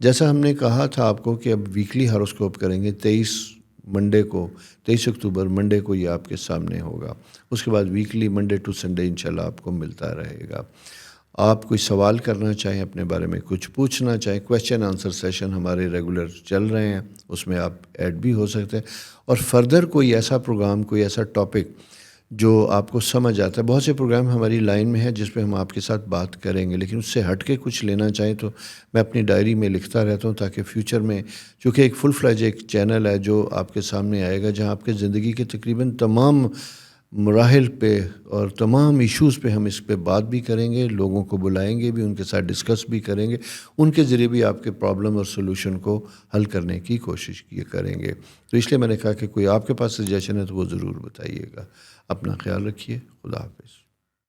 جیسا ہم نے کہا تھا آپ کو کہ اب ویکلی ہاروسکوپ کریں گے. 23 اکتوبر منڈے کو یہ آپ کے سامنے ہوگا. اس کے بعد ویکلی منڈے ٹو سنڈے انشاءاللہ آپ کو ملتا رہے گا. آپ کوئی سوال کرنا چاہیں، اپنے بارے میں کچھ پوچھنا چاہیں، کویسچن آنسر سیشن ہمارے ریگولر چل رہے ہیں، اس میں آپ ایڈ بھی ہو سکتے ہیں. اور فردر کوئی ایسا پروگرام، کوئی ایسا ٹاپک جو آپ کو سمجھ آتا ہے. بہت سے پروگرام ہماری لائن میں ہیں جس پہ ہم آپ کے ساتھ بات کریں گے، لیکن اس سے ہٹ کے کچھ لینا چاہیں تو میں اپنی ڈائری میں لکھتا رہتا ہوں، تاکہ فیوچر میں، چونکہ ایک فل فلیج ایک چینل ہے جو آپ کے سامنے آئے گا، جہاں آپ کے زندگی کے تقریباً تمام مراحل پہ اور تمام ایشوز پہ ہم اس پہ بات بھی کریں گے، لوگوں کو بلائیں گے بھی، ان کے ساتھ ڈسکس بھی کریں گے، ان کے ذریعے بھی آپ کے پرابلم اور سولوشن کو حل کرنے کی کوشش کریں گے. تو اس لیے میں نے کہا کہ کوئی آپ کے پاس سجیشن ہے تو وہ ضرور بتائیے گا. اپنا خیال رکھیے. خدا حافظ.